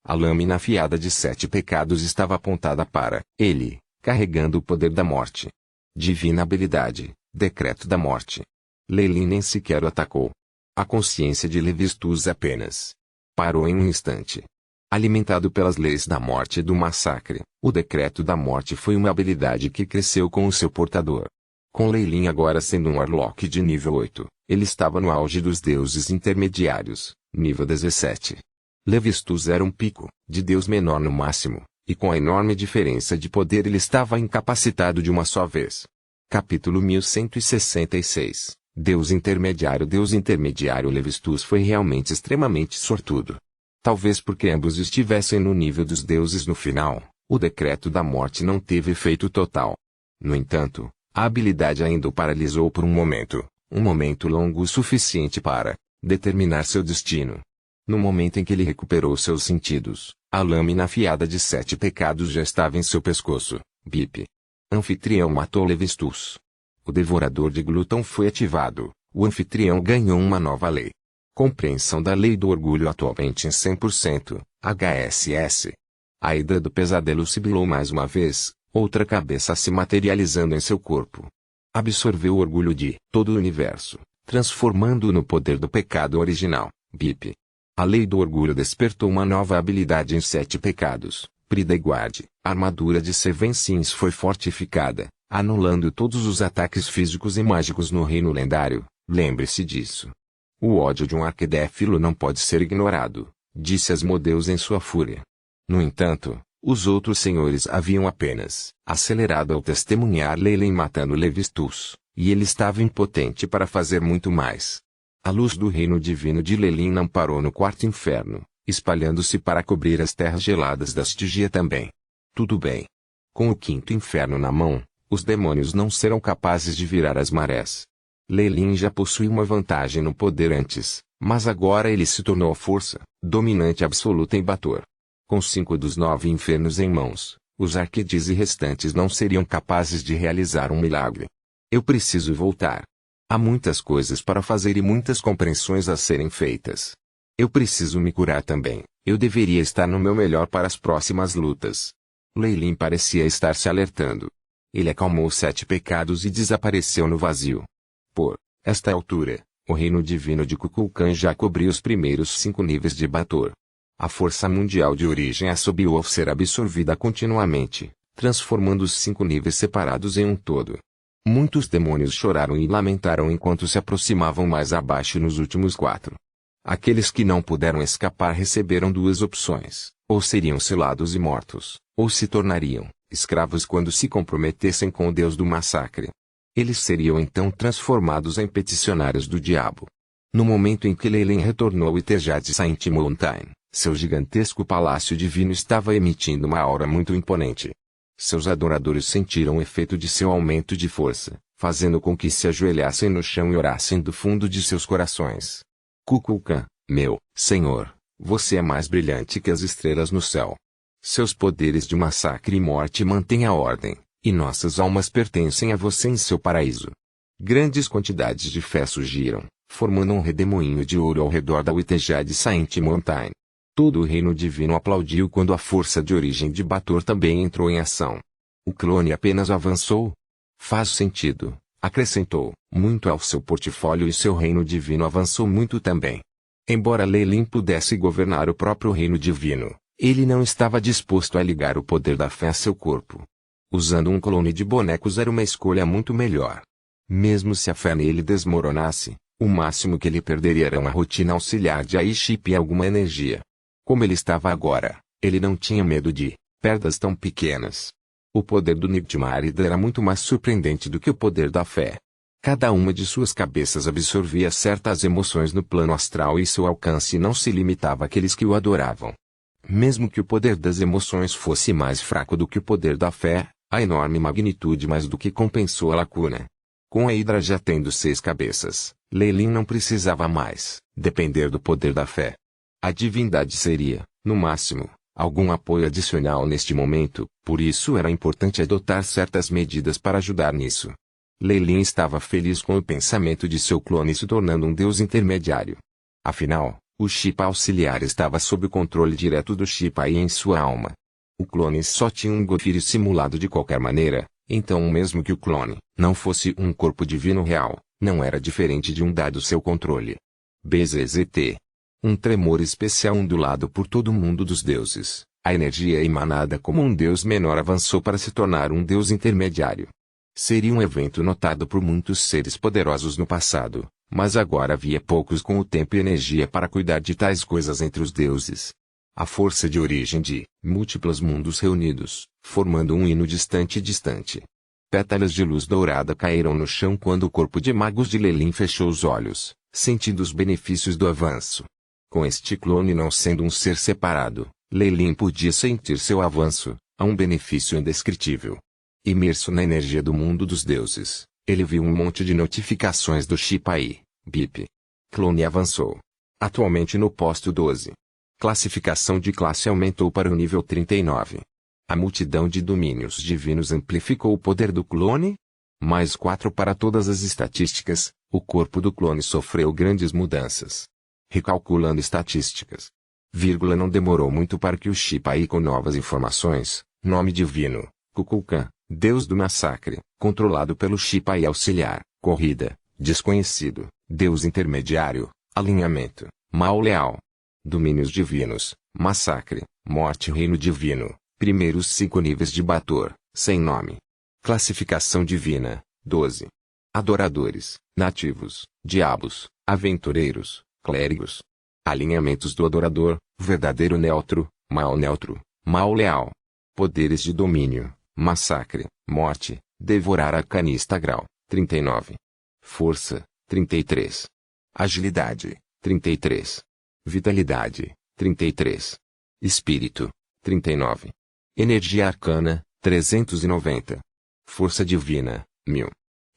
A lâmina afiada de 7 pecados estava apontada para ele, carregando o poder da morte. Divina habilidade, decreto da morte. Leilin nem sequer o atacou. A consciência de Levistus apenas parou em um instante. Alimentado pelas leis da morte e do massacre, o decreto da morte foi uma habilidade que cresceu com o seu portador. Com Leilin agora sendo um Warlock de nível 8, ele estava no auge dos deuses intermediários, nível 17. Levistus era um pico, de deus menor no máximo, E com a enorme diferença de poder ele estava incapacitado de uma só vez. Capítulo 1166. Deus intermediário Levistus foi realmente extremamente sortudo. Talvez porque ambos estivessem no nível dos deuses no final, o decreto da morte não teve efeito total. No entanto, a habilidade ainda o paralisou por um momento longo o suficiente para determinar seu destino. No momento em que ele recuperou seus sentidos, a lâmina afiada de 7 pecados já estava em seu pescoço. Bip. Anfitrião matou Levistus. O devorador de glúton foi ativado. O anfitrião ganhou uma nova lei. Compreensão da lei do orgulho atualmente em 100%, HSS. A hidra do pesadelo sibilou mais uma vez, outra cabeça se materializando em seu corpo. Absorveu o orgulho de todo o universo, transformando-o no poder do pecado original. Bip. A lei do orgulho despertou uma nova habilidade em 7 pecados. Prida e guarde. A armadura de Seven Sins foi fortificada, anulando todos os ataques físicos e mágicos no reino lendário. Lembre-se disso. O ódio de um arquidéfilo não pode ser ignorado, disse Asmodeus em sua fúria. No entanto, os outros senhores haviam apenas acelerado ao testemunhar Leyline matando Levistus, e ele estava impotente para fazer muito mais. A luz do reino divino de Leyline não parou no quarto inferno, espalhando-se para cobrir as terras geladas da Stygia também. Tudo bem. Com o quinto inferno na mão, os demônios não serão capazes de virar as marés. Leyline já possuía uma vantagem no poder antes, mas agora ele se tornou a força dominante absoluta em Bator. Com 5 dos 9 infernos em mãos, os arquedes restantes não seriam capazes de realizar um milagre. Eu preciso voltar. Há muitas coisas para fazer e muitas compreensões a serem feitas. Eu preciso me curar também. Eu deveria estar no meu melhor para as próximas lutas. Leyline parecia estar se alertando. Ele acalmou os 7 pecados e desapareceu no vazio. Por esta altura, o reino divino de Kukulkan já cobriu os primeiros 5 níveis de Bator. A força mundial de origem assobiou ao ser absorvida continuamente, transformando os 5 níveis separados em um todo. Muitos demônios choraram e lamentaram enquanto se aproximavam mais abaixo nos últimos 4. Aqueles que não puderam escapar receberam 2 opções: ou seriam selados e mortos, ou se tornariam escravos quando se comprometessem com o Deus do massacre. Eles seriam então transformados em peticionários do diabo. No momento em que Leyline retornou ao Itejad Saint Mountain, seu gigantesco palácio divino estava emitindo uma aura muito imponente. Seus adoradores sentiram o efeito de seu aumento de força, fazendo com que se ajoelhassem no chão e orassem do fundo de seus corações. Kukulkan, meu senhor, você é mais brilhante que as estrelas no céu. Seus poderes de massacre e morte mantêm a ordem, e nossas almas pertencem a você em seu paraíso. Grandes quantidades de fé surgiram, formando um redemoinho de ouro ao redor da Itejad Saint Mountain. Todo o reino divino aplaudiu quando a força de origem de Bator também entrou em ação. O clone apenas avançou. Faz sentido, acrescentou, muito ao seu portfólio e seu reino divino avançou muito também. Embora Leyline pudesse governar o próprio reino divino, ele não estava disposto a ligar o poder da fé a seu corpo. Usando um clone de bonecos era uma escolha muito melhor. Mesmo se a fé nele desmoronasse, o máximo que ele perderia era uma rotina auxiliar de AI-chip e alguma energia. Como ele estava agora, ele não tinha medo de perdas tão pequenas. O poder do Nightmarida era muito mais surpreendente do que o poder da fé. Cada uma de suas cabeças absorvia certas emoções no plano astral e seu alcance não se limitava àqueles que o adoravam. Mesmo que o poder das emoções fosse mais fraco do que o poder da fé, a enorme magnitude mais do que compensou a lacuna. Com a Hidra já tendo 6 cabeças, Leyline não precisava mais depender do poder da fé. A divindade seria, no máximo, algum apoio adicional neste momento, por isso era importante adotar certas medidas para ajudar nisso. Leyline estava feliz com o pensamento de seu clone se tornando um deus intermediário. Afinal, o chip auxiliar estava sob o controle direto do chip AI em sua alma. O clone só tinha um Godfrey simulado de qualquer maneira, então mesmo que o clone não fosse um corpo divino real, não era diferente de um dado seu controle. BZZT. Um tremor especial ondulado por todo o mundo dos deuses. A energia emanada como um deus menor avançou para se tornar um deus intermediário. Seria um evento notado por muitos seres poderosos no passado, mas agora havia poucos com o tempo e energia para cuidar de tais coisas entre os deuses. A força de origem de múltiplos mundos reunidos, formando um hino distante. Pétalas de luz dourada caíram no chão quando o corpo de magos de Lelin fechou os olhos, sentindo os benefícios do avanço. Com este clone não sendo um ser separado, Lelin podia sentir seu avanço, a um benefício indescritível. Imerso na energia do mundo dos deuses, ele viu um monte de notificações do chip aí, BIP. Clone avançou. Atualmente no posto 12. Classificação de classe aumentou para o nível 39. A multidão de domínios divinos amplificou o poder do clone? Mais 4 para todas as estatísticas, o corpo do clone sofreu grandes mudanças. Recalculando estatísticas. Não demorou muito para que o chip aí com novas informações, nome divino, Kukulkan, deus do massacre, controlado pelo chip aí auxiliar, corrida, desconhecido, deus intermediário, alinhamento, mal leal. Domínios divinos, massacre, morte reino divino, primeiros 5 níveis de Bator, sem nome. Classificação divina, 12. Adoradores, nativos, diabos, aventureiros, clérigos. Alinhamentos do adorador, verdadeiro neutro, mal leal. Poderes de domínio, massacre, morte, devorar arcanista grau, 39. Força, 33. Agilidade, 33. Vitalidade, 33. Espírito, 39. Energia arcana, 390. Força divina, 1000.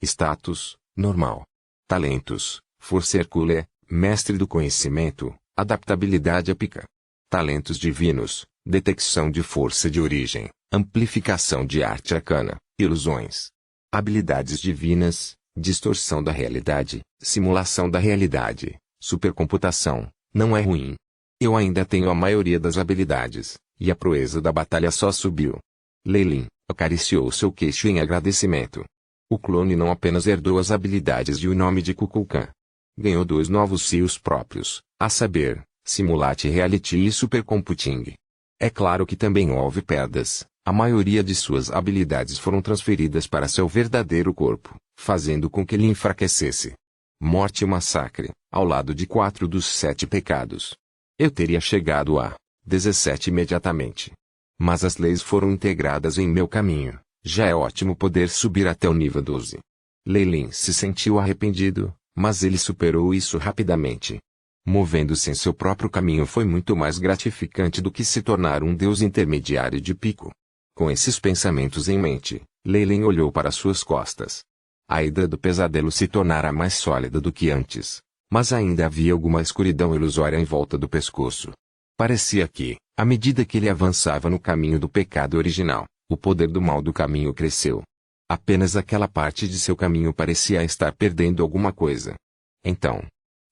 Status, normal. Talentos, força hercúlea, mestre do conhecimento, adaptabilidade épica. Talentos divinos, detecção de força de origem, amplificação de arte arcana, ilusões. Habilidades divinas, distorção da realidade, simulação da realidade, supercomputação. Não é ruim. Eu ainda tenho a maioria das habilidades, e a proeza da batalha só subiu. Lelin acariciou seu queixo em agradecimento. O clone não apenas herdou as habilidades e o nome de Kukulkan. Ganhou 2 novos CIOs próprios, a saber, Simulate Reality e Supercomputing. É claro que também houve perdas, a maioria de suas habilidades foram transferidas para seu verdadeiro corpo, fazendo com que ele enfraquecesse. Morte e massacre, ao lado de 4 dos 7 pecados. Eu teria chegado a 17 imediatamente. Mas as leis foram integradas em meu caminho, já é ótimo poder subir até o nível 12. Lelin se sentiu arrependido, mas ele superou isso rapidamente. Movendo-se em seu próprio caminho foi muito mais gratificante do que se tornar um deus intermediário de pico. Com esses pensamentos em mente, Lelin olhou para suas costas. A hidra do pesadelo se tornara mais sólida do que antes, mas ainda havia alguma escuridão ilusória em volta do pescoço. Parecia que, à medida que ele avançava no caminho do pecado original, o poder do mal do caminho cresceu. Apenas aquela parte de seu caminho parecia estar perdendo alguma coisa. Então,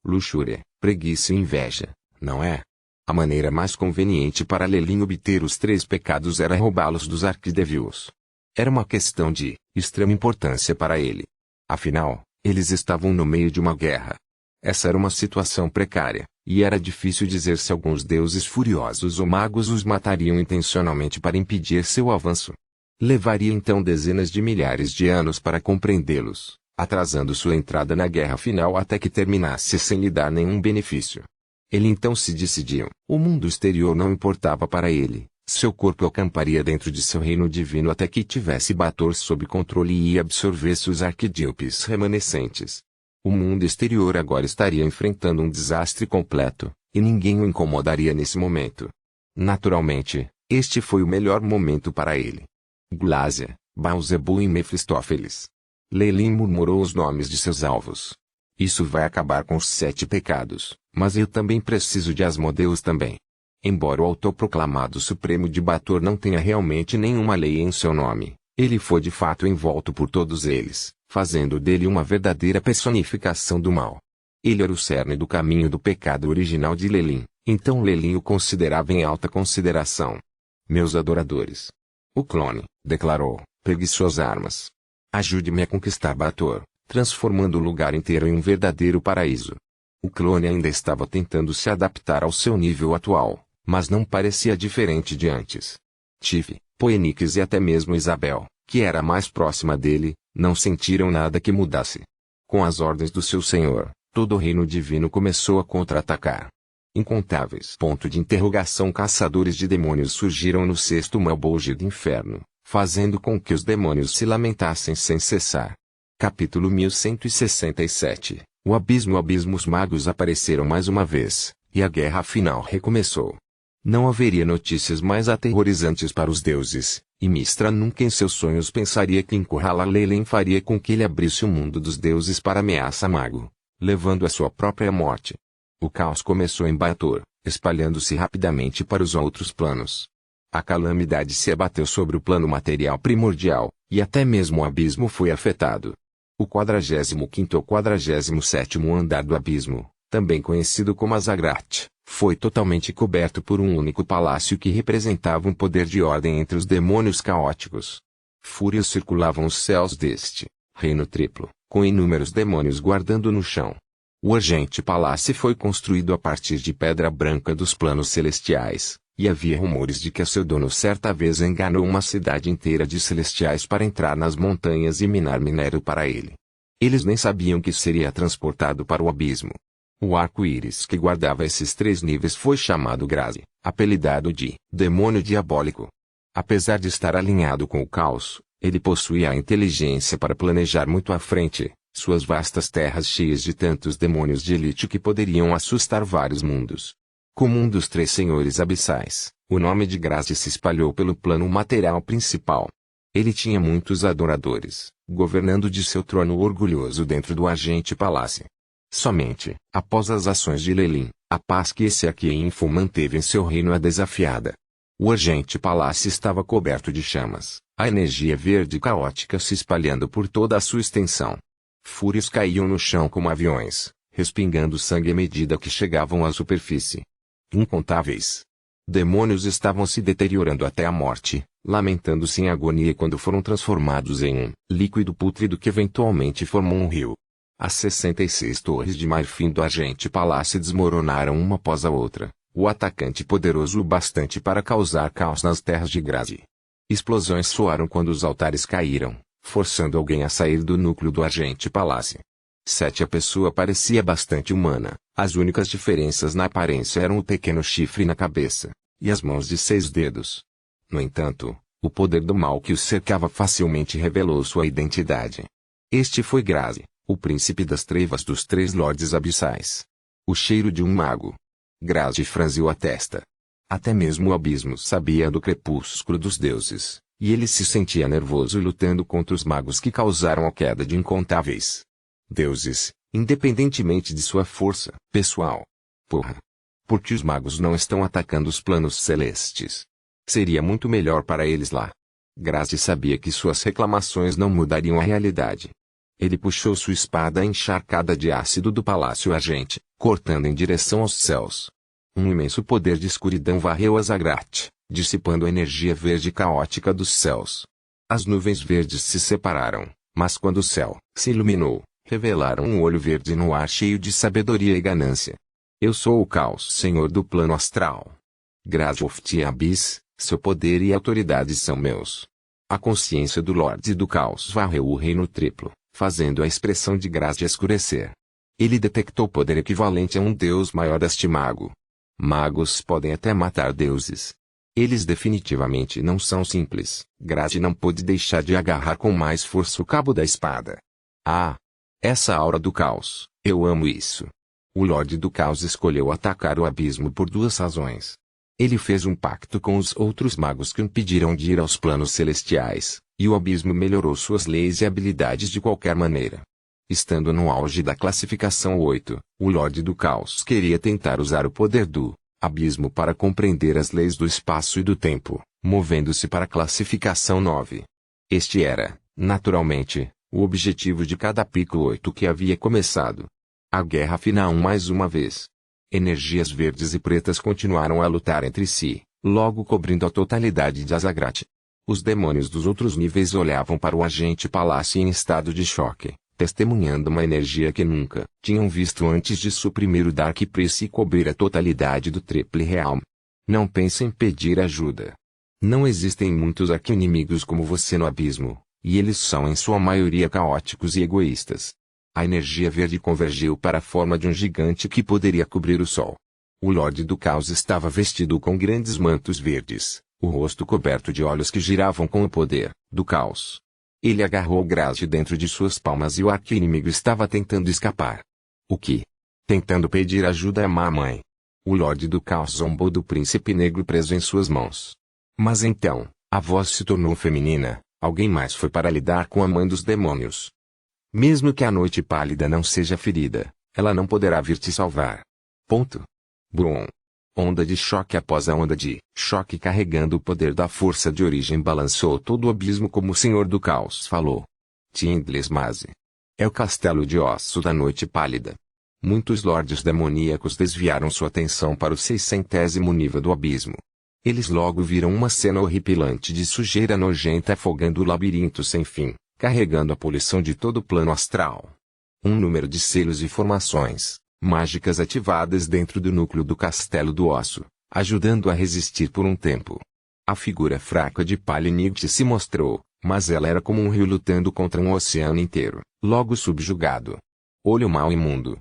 luxúria, preguiça e inveja, não é? A maneira mais conveniente para Lelin obter os 3 pecados era roubá-los dos arquidevios. Era uma questão de extrema importância para ele. Afinal, eles estavam no meio de uma guerra. Essa era uma situação precária, e era difícil dizer se alguns deuses furiosos ou magos os matariam intencionalmente para impedir seu avanço. Levaria então dezenas de milhares de anos para compreendê-los, atrasando sua entrada na guerra final até que terminasse sem lhe dar nenhum benefício. Ele então se decidiu. O mundo exterior não importava para ele. Seu corpo acamparia dentro de seu reino divino até que tivesse Bator sob controle e absorvesse os arquídopes remanescentes. O mundo exterior agora estaria enfrentando um desastre completo, e ninguém o incomodaria nesse momento. Naturalmente, este foi o melhor momento para ele. Glásia, Baalzebul e Mefistófeles. Lelin murmurou os nomes de seus alvos. Isso vai acabar com os 7 pecados, mas eu também preciso de Asmodeus também. Embora o autoproclamado Supremo de Bator não tenha realmente nenhuma lei em seu nome, ele foi de fato envolto por todos eles, fazendo dele uma verdadeira personificação do mal. Ele era o cerne do caminho do pecado original de Lelin, então Lelin o considerava em alta consideração. Meus adoradores. O clone, declarou, pegue suas armas. Ajude-me a conquistar Bator, transformando o lugar inteiro em um verdadeiro paraíso. O clone ainda estava tentando se adaptar ao seu nível atual, mas não parecia diferente de antes. Tive, Poenix e até mesmo Isabel, que era mais próxima dele, não sentiram nada que mudasse. Com as ordens do seu senhor, todo o reino divino começou a contra-atacar. Incontáveis ponto de interrogação caçadores de demônios surgiram no sexto malboge do inferno, fazendo com que os demônios se lamentassem sem cessar. Capítulo 1167. O abismo. Os magos apareceram mais uma vez, e a guerra final recomeçou. Não haveria notícias mais aterrorizantes para os deuses, e Mistra nunca em seus sonhos pensaria que encurralar Lelyn faria com que ele abrisse o mundo dos deuses para ameaça mago, levando a sua própria morte. O caos começou em Baator, espalhando-se rapidamente para os outros planos. A calamidade se abateu sobre o plano material primordial, e até mesmo o abismo foi afetado. O 45º ou 47º andar do abismo, também conhecido como Azagrat, foi totalmente coberto por um único palácio que representava um poder de ordem entre os demônios caóticos. Fúrias circulavam os céus deste reino triplo, com inúmeros demônios guardando no chão. O Argente Palácio foi construído a partir de pedra branca dos planos celestiais, e havia rumores de que seu dono certa vez enganou uma cidade inteira de celestiais para entrar nas montanhas e minar minério para ele. Eles nem sabiam que seria transportado para o abismo. O arco-íris que guardava esses 3 níveis foi chamado Grazi, apelidado de demônio diabólico. Apesar de estar alinhado com o caos, ele possuía a inteligência para planejar muito à frente suas vastas terras cheias de tantos demônios de elite que poderiam assustar vários mundos. Como um dos 3 senhores abissais, o nome de Grazi se espalhou pelo plano material principal. Ele tinha muitos adoradores, governando de seu trono orgulhoso dentro do Argente Palácio. Somente, após as ações de Lelyn, a paz que esse Arquienfo manteve em seu reino é desafiada. O Argente Palácio estava coberto de chamas, a energia verde caótica se espalhando por toda a sua extensão. Fúrias caíam no chão como aviões, respingando sangue à medida que chegavam à superfície. Incontáveis demônios estavam se deteriorando até a morte, lamentando-se em agonia quando foram transformados em um líquido pútrido que eventualmente formou um rio. As 66 torres de marfim do Argente Palácio desmoronaram uma após a outra, o atacante poderoso o bastante para causar caos nas terras de Grazi. Explosões soaram quando os altares caíram, forçando alguém a sair do núcleo do Argente Palácio. A pessoa parecia bastante humana, as únicas diferenças na aparência eram o pequeno chifre na cabeça, e as mãos de 6 dedos. No entanto, o poder do mal que os cercava facilmente revelou sua identidade. Este foi Grazi, o príncipe das trevas dos 3 lordes abissais. O cheiro de um mago. Grazi franziu a testa. Até mesmo o abismo sabia do crepúsculo dos deuses, e ele se sentia nervoso lutando contra os magos que causaram a queda de incontáveis deuses, independentemente de sua força pessoal. Porra! Por que os magos não estão atacando os planos celestes? Seria muito melhor para eles lá. Grazi sabia que suas reclamações não mudariam a realidade. Ele puxou sua espada encharcada de ácido do Palácio Argente, cortando em direção aos céus. Um imenso poder de escuridão varreu Azagrat, dissipando a energia verde caótica dos céus. As nuvens verdes se separaram, mas quando o céu se iluminou, revelaram um olho verde no ar cheio de sabedoria e ganância. Eu sou o caos, senhor do plano astral. Grazi of the Abyss, seu poder e autoridade são meus. A consciência do Lorde do Caos varreu o reino triplo, fazendo a expressão de Grazi escurecer. Ele detectou poder equivalente a um deus maior deste mago. Magos podem até matar deuses. Eles definitivamente não são simples. Grazi não pôde deixar de agarrar com mais força o cabo da espada. Ah! Essa aura do caos, eu amo isso. O Lorde do Caos escolheu atacar o abismo por 2 razões. Ele fez um pacto com os outros magos que o impediram de ir aos planos celestiais, e o abismo melhorou suas leis e habilidades de qualquer maneira. Estando no auge da classificação 8, o Lorde do Caos queria tentar usar o poder do abismo para compreender as leis do espaço e do tempo, movendo-se para a classificação 9. Este era, naturalmente, o objetivo de cada pico 8 que havia começado. A guerra final mais uma vez. Energias verdes e pretas continuaram a lutar entre si, logo cobrindo a totalidade de Azagrat. Os demônios dos outros níveis olhavam para o Argente Palácio em estado de choque, testemunhando uma energia que nunca tinham visto antes de suprimir o Dark Prince e cobrir a totalidade do Triple Realm. Não pense em pedir ajuda. Não existem muitos arqui-inimigos como você no abismo, e eles são em sua maioria caóticos e egoístas. A energia verde convergiu para a forma de um gigante que poderia cobrir o sol. O Lorde do Caos estava vestido com grandes mantos verdes, o rosto coberto de olhos que giravam com o poder do caos. Ele agarrou o grade dentro de suas palmas e o arqui-inimigo estava tentando escapar. O que? Tentando pedir ajuda à mamãe. O Lorde do Caos zombou do príncipe negro preso em suas mãos. Mas então, a voz se tornou feminina, alguém mais foi para lidar com a mãe dos demônios. Mesmo que a noite pálida não seja ferida, ela não poderá vir te salvar. Ponto. Brum. Onda de choque após a onda de choque carregando o poder da força de origem balançou todo o abismo como o Senhor do Caos falou. Tindlesmaze. É o castelo de osso da noite pálida. Muitos lordes demoníacos desviaram sua atenção para o 600º nível do abismo. Eles logo viram uma cena horripilante de sujeira nojenta afogando o labirinto sem fim, carregando a poluição de todo o plano astral. Um número de selos e formações mágicas ativadas dentro do núcleo do castelo do osso, ajudando a resistir por um tempo. A figura fraca de Palinite se mostrou, mas ela era como um rio lutando contra um oceano inteiro, logo subjugado. Olho mau imundo.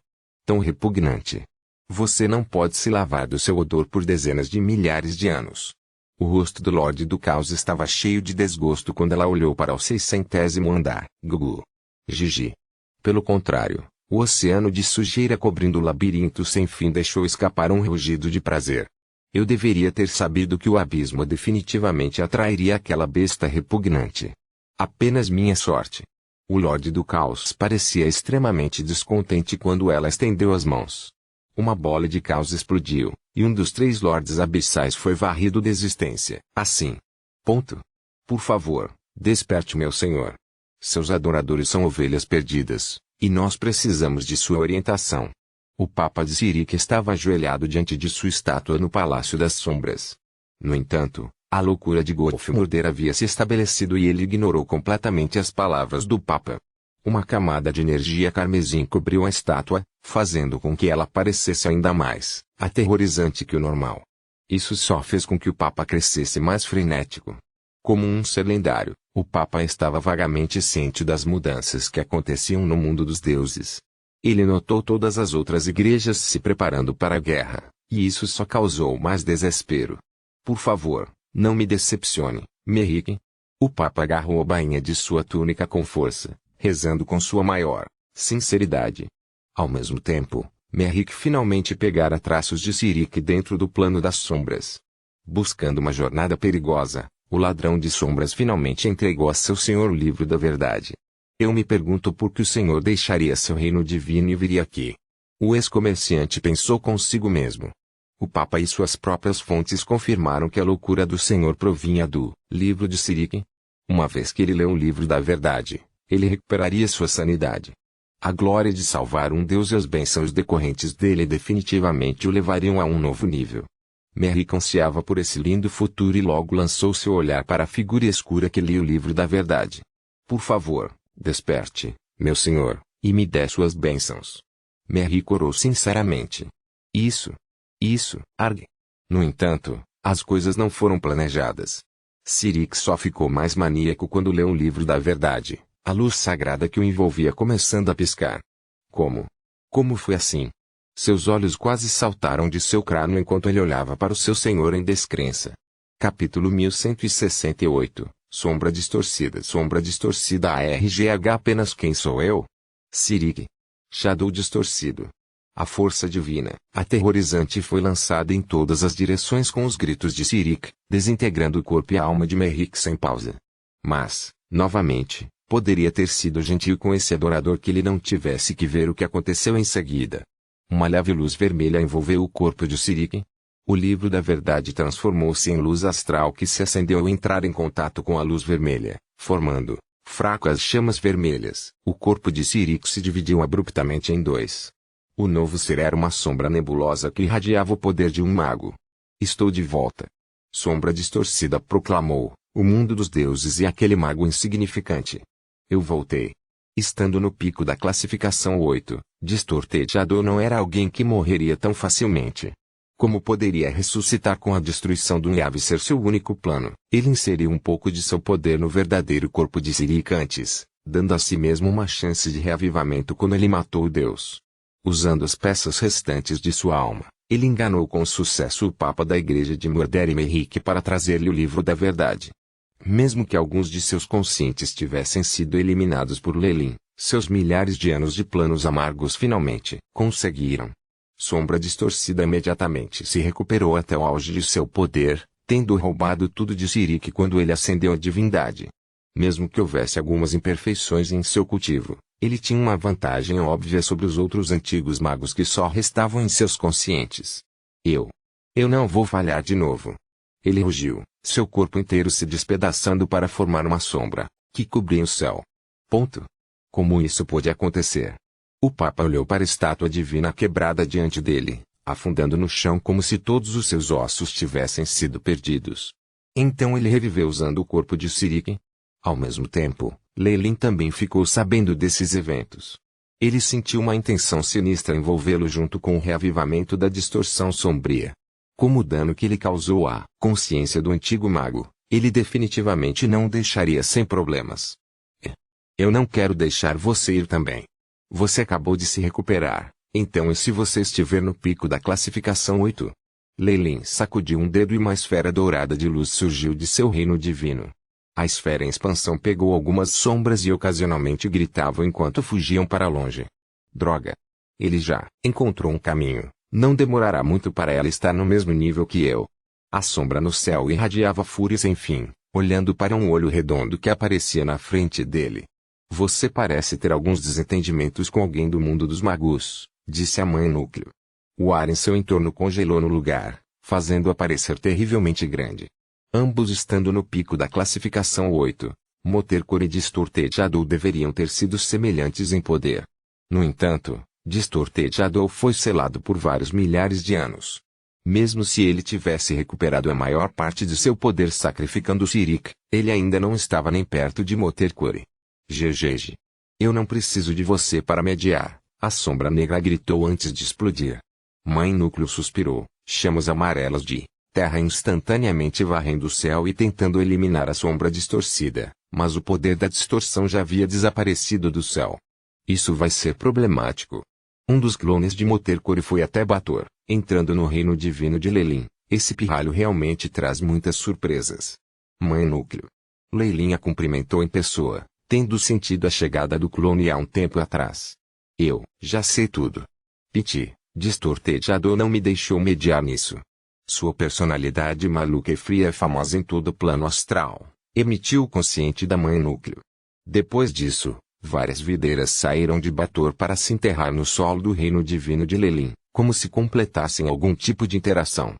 Tão repugnante. Você não pode se lavar do seu odor por dezenas de milhares de anos. O rosto do Lorde do Caos estava cheio de desgosto quando ela olhou para o 600º andar. Gugu. Gigi. Pelo contrário, o oceano de sujeira cobrindo o labirinto sem fim deixou escapar um rugido de prazer. Eu deveria ter sabido que o abismo definitivamente atrairia aquela besta repugnante. Apenas minha sorte. O Lorde do Caos parecia extremamente descontente quando ela estendeu as mãos. Uma bola de caos explodiu, e um dos 3 lordes abissais foi varrido da existência. Assim. Ponto. Por favor, desperte meu senhor. Seus adoradores são ovelhas perdidas, e nós precisamos de sua orientação. O Papa de Sirik estava ajoelhado diante de sua estátua no Palácio das Sombras. No entanto, a loucura de Golfmurder havia se estabelecido e ele ignorou completamente as palavras do Papa. Uma camada de energia carmesim cobriu a estátua, fazendo com que ela parecesse ainda mais aterrorizante que o normal. Isso só fez com que o Papa crescesse mais frenético. Como um ser lendário, o Papa estava vagamente ciente das mudanças que aconteciam no mundo dos deuses. Ele notou todas as outras igrejas se preparando para a guerra, e isso só causou mais desespero. Por favor, não me decepcione, Merrick. O Papa agarrou a bainha de sua túnica com força, rezando com sua maior sinceridade. Ao mesmo tempo, Merrick finalmente pegara traços de Sirik dentro do plano das sombras. Buscando uma jornada perigosa, o ladrão de sombras finalmente entregou a seu senhor o livro da verdade. Eu me pergunto por que o senhor deixaria seu reino divino e viria aqui. O ex-comerciante pensou consigo mesmo. O Papa e suas próprias fontes confirmaram que a loucura do senhor provinha do livro de Sirik. Uma vez que ele leu o livro da verdade, ele recuperaria sua sanidade. A glória de salvar um Deus e as bênçãos decorrentes dele definitivamente o levariam a um novo nível. Merrick ansiava por esse lindo futuro e logo lançou seu olhar para a figura escura que lia o livro da verdade. Por favor, desperte, meu senhor, e me dê suas bênçãos. Merrick orou sinceramente. Isso, Arg. No entanto, as coisas não foram planejadas. Sirik só ficou mais maníaco quando leu o livro da verdade, a luz sagrada que o envolvia começando a piscar. Como? Como foi assim? Seus olhos quase saltaram de seu crânio enquanto ele olhava para o seu senhor em descrença. Capítulo 1168, Sombra distorcida ARGH apenas quem sou eu? Sirik. Shadow distorcido. A força divina, aterrorizante foi lançada em todas as direções com os gritos de Sirik, desintegrando o corpo e a alma de Merrick sem pausa. Mas, novamente, poderia ter sido gentil com esse adorador que ele não tivesse que ver o que aconteceu em seguida. Uma leve luz vermelha envolveu o corpo de Sirik. O livro da verdade transformou-se em luz astral que se acendeu ao entrar em contato com a luz vermelha, formando fracas chamas vermelhas. O corpo de Sirik se dividiu abruptamente em 2. O novo ser era uma sombra nebulosa que irradiava o poder de um mago. Estou de volta. Sombra distorcida proclamou, o mundo dos deuses e aquele mago insignificante. Eu voltei. Estando no pico da classificação 8, Distortejador não era alguém que morreria tão facilmente. Como poderia ressuscitar com a destruição do Niave ser seu único plano? Ele inseriu um pouco de seu poder no verdadeiro corpo de Sirik antes, dando a si mesmo uma chance de reavivamento quando ele matou o deus. Usando as peças restantes de sua alma, Ele enganou com sucesso o Papa da Igreja de Murderham Henrique para trazer-lhe o livro da verdade. Mesmo que alguns de seus conscientes tivessem sido eliminados por Lelin, seus milhares de anos de planos amargos finalmente conseguiram. Sombra Distorcida imediatamente se recuperou até o auge de seu poder, tendo roubado tudo de Cyric quando ele ascendeu à divindade. Mesmo que houvesse algumas imperfeições em seu cultivo, ele tinha uma vantagem óbvia sobre os outros antigos magos que só restavam em seus conscientes. Eu não vou falhar de novo. Ele rugiu, seu corpo inteiro se despedaçando para formar uma sombra, que cobria o céu. Como isso pôde acontecer? O Papa olhou para a estátua divina quebrada diante dele, afundando no chão como se todos os seus ossos tivessem sido perdidos. Então ele reviveu usando o corpo de Cyric. Ao mesmo tempo, Lelin também ficou sabendo desses eventos. Ele sentiu uma intenção sinistra envolvê-lo junto com o reavivamento da distorção sombria. Como o dano que ele causou à consciência do antigo mago, ele definitivamente não o deixaria sem problemas. Eu não quero deixar você ir também. Você acabou de se recuperar, então e se você estiver no pico da classificação 8? Lelin sacudiu um dedo e uma esfera dourada de luz surgiu de seu reino divino. A esfera em expansão pegou algumas sombras e ocasionalmente gritavam enquanto fugiam para longe. Droga! Ele já encontrou um caminho, não demorará muito para ela estar no mesmo nível que eu. A sombra no céu irradiava fúria sem fim, olhando para um olho redondo que aparecia na frente dele. Você parece ter alguns desentendimentos com alguém do mundo dos magos, disse a Mãe Núcleo. O ar em seu entorno congelou no lugar, fazendo-o parecer terrivelmente grande. Ambos estando no pico da classificação 8, Motercore e Distortejador deveriam ter sido semelhantes em poder. No entanto, Distortejador foi selado por vários milhares de anos. Mesmo se ele tivesse recuperado a maior parte de seu poder sacrificando Cyric, ele ainda não estava nem perto de Motercore. GG. Eu não preciso de você para mediar, a sombra negra gritou antes de explodir. Mãe Núcleo suspirou, chamas amarelas de terra instantaneamente varrendo o céu e tentando eliminar a sombra distorcida, mas o poder da distorção já havia desaparecido do céu. Isso vai ser problemático. Um dos clones de Motercore foi até Bator, entrando no reino divino de Lelin. Esse pirralho realmente traz muitas surpresas. Mãe Núcleo. Lelin a cumprimentou em pessoa, tendo sentido a chegada do clone há um tempo atrás. Eu já sei tudo. Piti, Distortejador não me deixou mediar nisso. Sua personalidade maluca e fria é famosa em todo o plano astral, emitiu o consciente da Mãe Núcleo. Depois disso, várias videiras saíram de Bator para se enterrar no solo do reino divino de Lelin, como se completassem algum tipo de interação.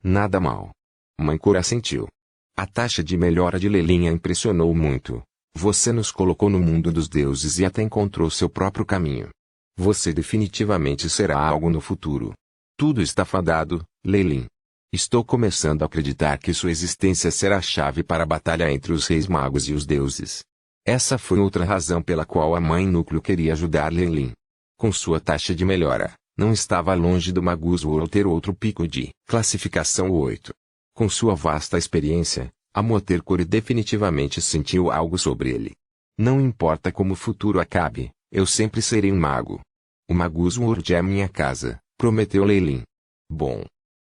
Nada mal. Mãe Cor assentiu. A taxa de melhora de Lelin a impressionou muito. Você nos colocou no mundo dos deuses e até encontrou seu próprio caminho. Você definitivamente será algo no futuro. Tudo está fadado, Lelin. Estou começando a acreditar que sua existência será a chave para a batalha entre os reis magos e os deuses. Essa foi outra razão pela qual a Mãe Núcleo queria ajudar Lelin. Com sua taxa de melhora, não estava longe do Magus World ter outro pico de classificação 8. Com sua vasta experiência, a Motercore definitivamente sentiu algo sobre ele. Não importa como o futuro acabe, eu sempre serei um mago. O Magus World é minha casa, prometeu Lelin. Bom.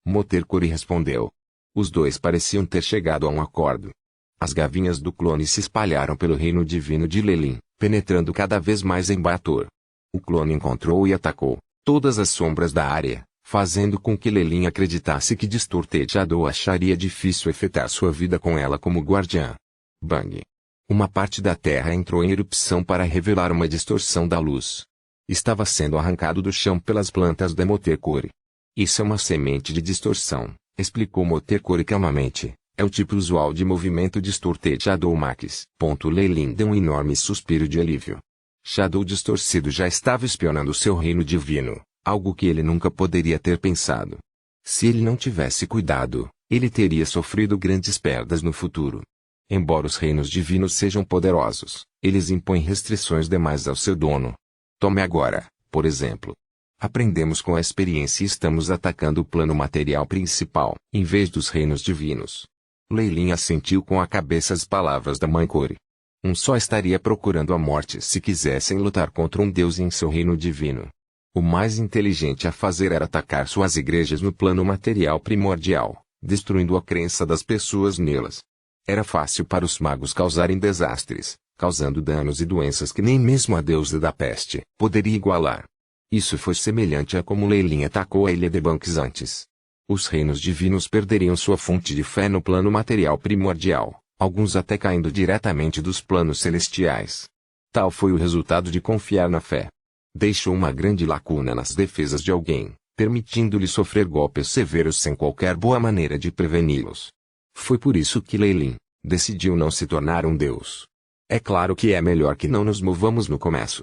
Motercore respondeu. Os dois pareciam ter chegado a um acordo. As gavinhas do clone se espalharam pelo reino divino de Lelin, penetrando cada vez mais em Bator. O clone encontrou e atacou todas as sombras da área, fazendo com que Lelin acreditasse que Distortejador acharia difícil efetuar sua vida com ela como guardiã. Bang! Uma parte da terra entrou em erupção para revelar uma distorção da luz. Estava sendo arrancado do chão pelas plantas de Motercore. Isso é uma semente de distorção, explicou Motercore calmamente. É o tipo usual de movimento Distortejador Max. Lelin deu um enorme suspiro de alívio. Shadow distorcido já estava espionando seu reino divino, algo que ele nunca poderia ter pensado. Se ele não tivesse cuidado, ele teria sofrido grandes perdas no futuro. Embora os reinos divinos sejam poderosos, eles impõem restrições demais ao seu dono. Tome agora, por exemplo. Aprendemos com a experiência e estamos atacando o plano material principal, em vez dos reinos divinos. Lelin assentiu com a cabeça às palavras da Mãe Core. Um só estaria procurando a morte se quisessem lutar contra um deus em seu reino divino. O mais inteligente a fazer era atacar suas igrejas no plano material primordial, destruindo a crença das pessoas nelas. Era fácil para os magos causarem desastres, causando danos e doenças que nem mesmo a deusa da peste poderia igualar. Isso foi semelhante a como Lelin atacou a ilha de Banks antes. Os reinos divinos perderiam sua fonte de fé no plano material primordial, alguns até caindo diretamente dos planos celestiais. Tal foi o resultado de confiar na fé. Deixou uma grande lacuna nas defesas de alguém, permitindo-lhe sofrer golpes severos sem qualquer boa maneira de preveni-los. Foi por isso que Lelin decidiu não se tornar um deus. É claro que é melhor que não nos movamos no começo.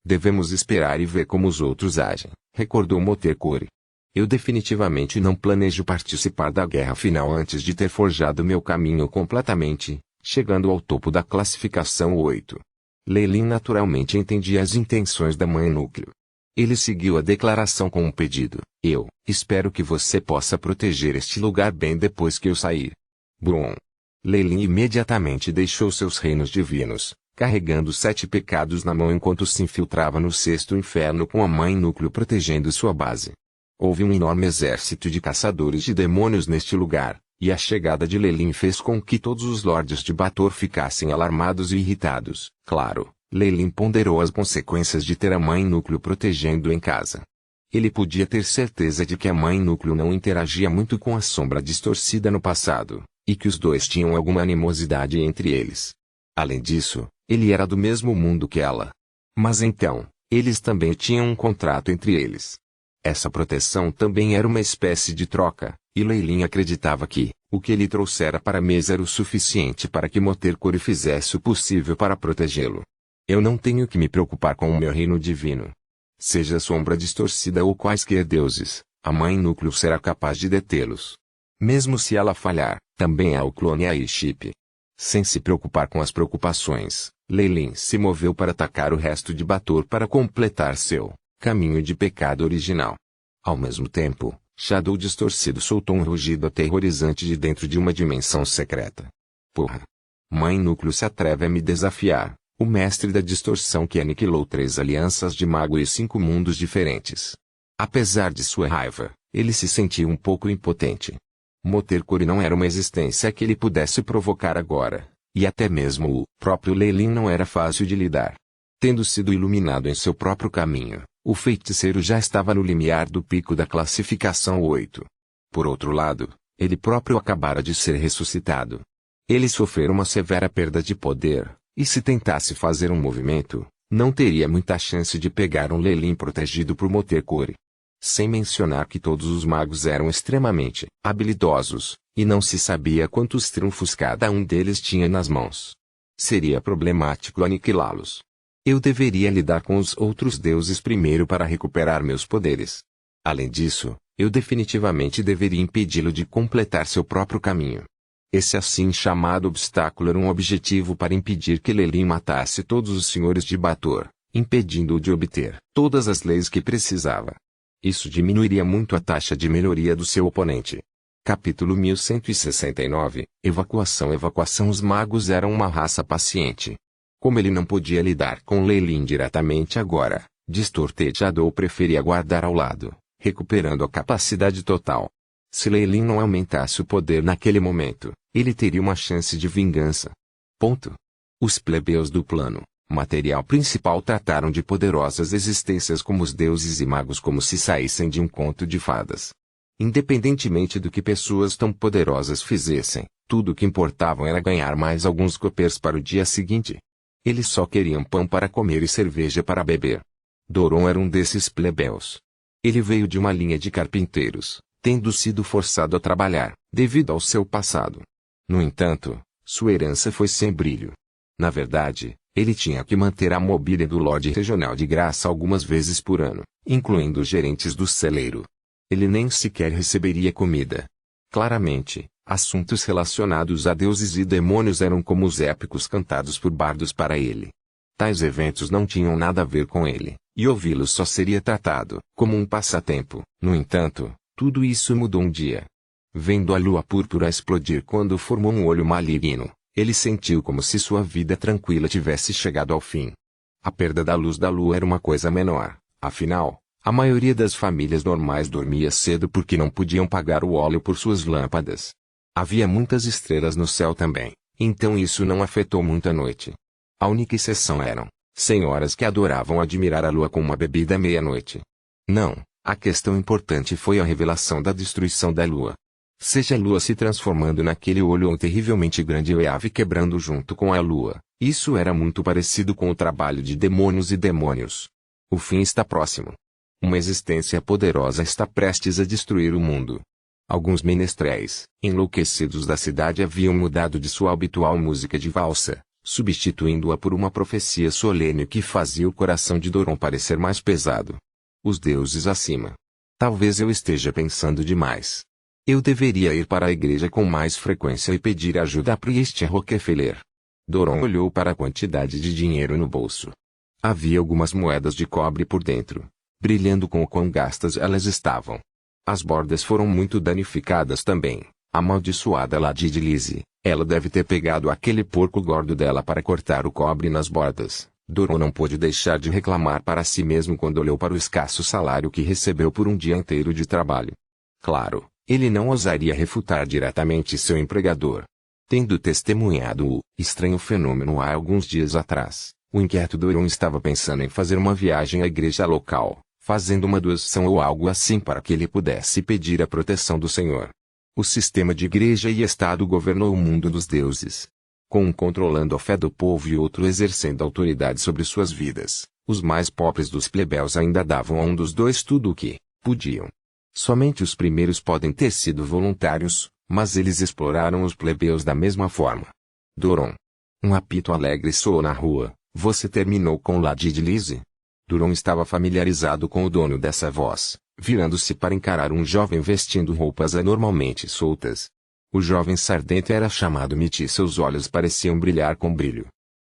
Devemos esperar e ver como os outros agem, recordou Motekori. Eu definitivamente não planejo participar da guerra final antes de ter forjado meu caminho completamente, chegando ao topo da classificação 8. Lelin naturalmente entendia as intenções da mãe núcleo. Ele seguiu a declaração com um pedido: eu espero que você possa proteger este lugar bem depois que eu sair. Bom. Lelin imediatamente deixou seus reinos divinos, carregando 7 pecados na mão enquanto se infiltrava no 6º inferno com a mãe núcleo protegendo sua base. Houve um enorme exército de caçadores de demônios neste lugar, e a chegada de Lelin fez com que todos os lordes de Bator ficassem alarmados e irritados. Claro, Lelin ponderou as consequências de ter a mãe núcleo protegendo em casa. Ele podia ter certeza de que a mãe núcleo não interagia muito com a sombra distorcida no passado, e que os dois tinham alguma animosidade entre eles. Além disso, ele era do mesmo mundo que ela. Mas então, eles também tinham um contrato entre eles. Essa proteção também era uma espécie de troca, e Lelin acreditava que o que ele trouxera para a mesa era o suficiente para que Motekori fizesse o possível para protegê-lo. Eu não tenho que me preocupar com o meu reino divino. Seja a sombra distorcida ou quaisquer deuses, a mãe núcleo será capaz de detê-los. Mesmo se ela falhar, também há o clone Aiship. Sem se preocupar com as preocupações, Lelin se moveu para atacar o resto de Bator para completar seu caminho de pecado original. Ao mesmo tempo, Shadow Distorcido soltou um rugido aterrorizante de dentro de uma dimensão secreta. Porra! Mãe núcleo se atreve a me desafiar, o mestre da distorção que aniquilou 3 alianças de mago e 5 mundos diferentes. Apesar de sua raiva, ele se sentiu um pouco impotente. Motekori não era uma existência que ele pudesse provocar agora, e até mesmo o próprio Lelin não era fácil de lidar. Tendo sido iluminado em seu próprio caminho, o feiticeiro já estava no limiar do pico da classificação 8. Por outro lado, ele próprio acabara de ser ressuscitado. Ele sofrera uma severa perda de poder, e se tentasse fazer um movimento, não teria muita chance de pegar um Lelin protegido por Motekori. Sem mencionar que todos os magos eram extremamente habilidosos, e não se sabia quantos triunfos cada um deles tinha nas mãos. Seria problemático aniquilá-los. Eu deveria lidar com os outros deuses primeiro para recuperar meus poderes. Além disso, eu definitivamente deveria impedi-lo de completar seu próprio caminho. Esse assim chamado obstáculo era um objetivo para impedir que Lelin matasse todos os senhores de Bator, impedindo-o de obter todas as leis que precisava. Isso diminuiria muito a taxa de melhoria do seu oponente. Capítulo 1169 Evacuação. Os magos eram uma raça paciente. Como ele não podia lidar com Lelin diretamente agora, Distortejado preferia guardar ao lado, recuperando a capacidade total. Se Lelin não aumentasse o poder naquele momento, ele teria uma chance de vingança. Os plebeus do plano material principal trataram de poderosas existências como os deuses e magos como se saíssem de um conto de fadas. Independentemente do que pessoas tão poderosas fizessem, tudo o que importava era ganhar mais alguns copers para o dia seguinte. Eles só queriam pão para comer e cerveja para beber. Doron era um desses plebeus. Ele veio de uma linha de carpinteiros, tendo sido forçado a trabalhar, devido ao seu passado. No entanto, sua herança foi sem brilho. Na verdade, ele tinha que manter a mobília do Lorde Regional de graça algumas vezes por ano, incluindo os gerentes do celeiro. Ele nem sequer receberia comida. Claramente, assuntos relacionados a deuses e demônios eram como os épicos cantados por bardos para ele. Tais eventos não tinham nada a ver com ele, e ouvi-los só seria tratado como um passatempo. No entanto, tudo isso mudou um dia. Vendo a lua púrpura explodir quando formou um olho maligno, ele sentiu como se sua vida tranquila tivesse chegado ao fim. A perda da luz da lua era uma coisa menor, afinal, A maioria das famílias normais dormia cedo porque não podiam pagar o óleo por suas lâmpadas. Havia muitas estrelas no céu também, então isso não afetou muito a noite. A única exceção eram senhoras que adoravam admirar a lua com uma bebida à meia-noite. Não, a questão importante foi a revelação da destruição da lua. Seja a lua se transformando naquele olho ou terrivelmente grande e a ave quebrando junto com a lua, isso era muito parecido com o trabalho de demônios e demônios. O fim está próximo. Uma existência poderosa está prestes a destruir o mundo. Alguns menestréis, enlouquecidos da cidade haviam mudado de sua habitual música de valsa, substituindo-a por uma profecia solene que fazia o coração de Doron parecer mais pesado. Os deuses acima. Talvez eu esteja pensando demais. Eu deveria ir para a igreja com mais frequência e pedir ajuda a Priest Rockefeller. Doron olhou para a quantidade de dinheiro no bolso. Havia algumas moedas de cobre por dentro, brilhando com o quão gastas elas estavam. As bordas foram muito danificadas também. Amaldiçoada Lady de Lizzie, ela deve ter pegado aquele porco gordo dela para cortar o cobre nas bordas. Doron não pôde deixar de reclamar para si mesmo quando olhou para o escasso salário que recebeu por um dia inteiro de trabalho. Claro, ele não ousaria refutar diretamente seu empregador. Tendo testemunhado o estranho fenômeno há alguns dias atrás, o inquieto Doron estava pensando em fazer uma viagem à igreja local, fazendo uma doação ou algo assim para que ele pudesse pedir a proteção do Senhor. O sistema de igreja e Estado governou o mundo dos deuses. Com um controlando a fé do povo e outro exercendo autoridade sobre suas vidas, os mais pobres dos plebeus ainda davam a um dos dois tudo o que podiam. Somente os primeiros podem ter sido voluntários, mas eles exploraram os plebeus da mesma forma. Doron. Um apito alegre soou na rua. Você terminou com Lady de Lizzie? Doron estava familiarizado com o dono dessa voz, virando-se para encarar um jovem vestindo roupas anormalmente soltas. O jovem sardento era chamado Mitch e seus olhos pareciam brilhar com brilho.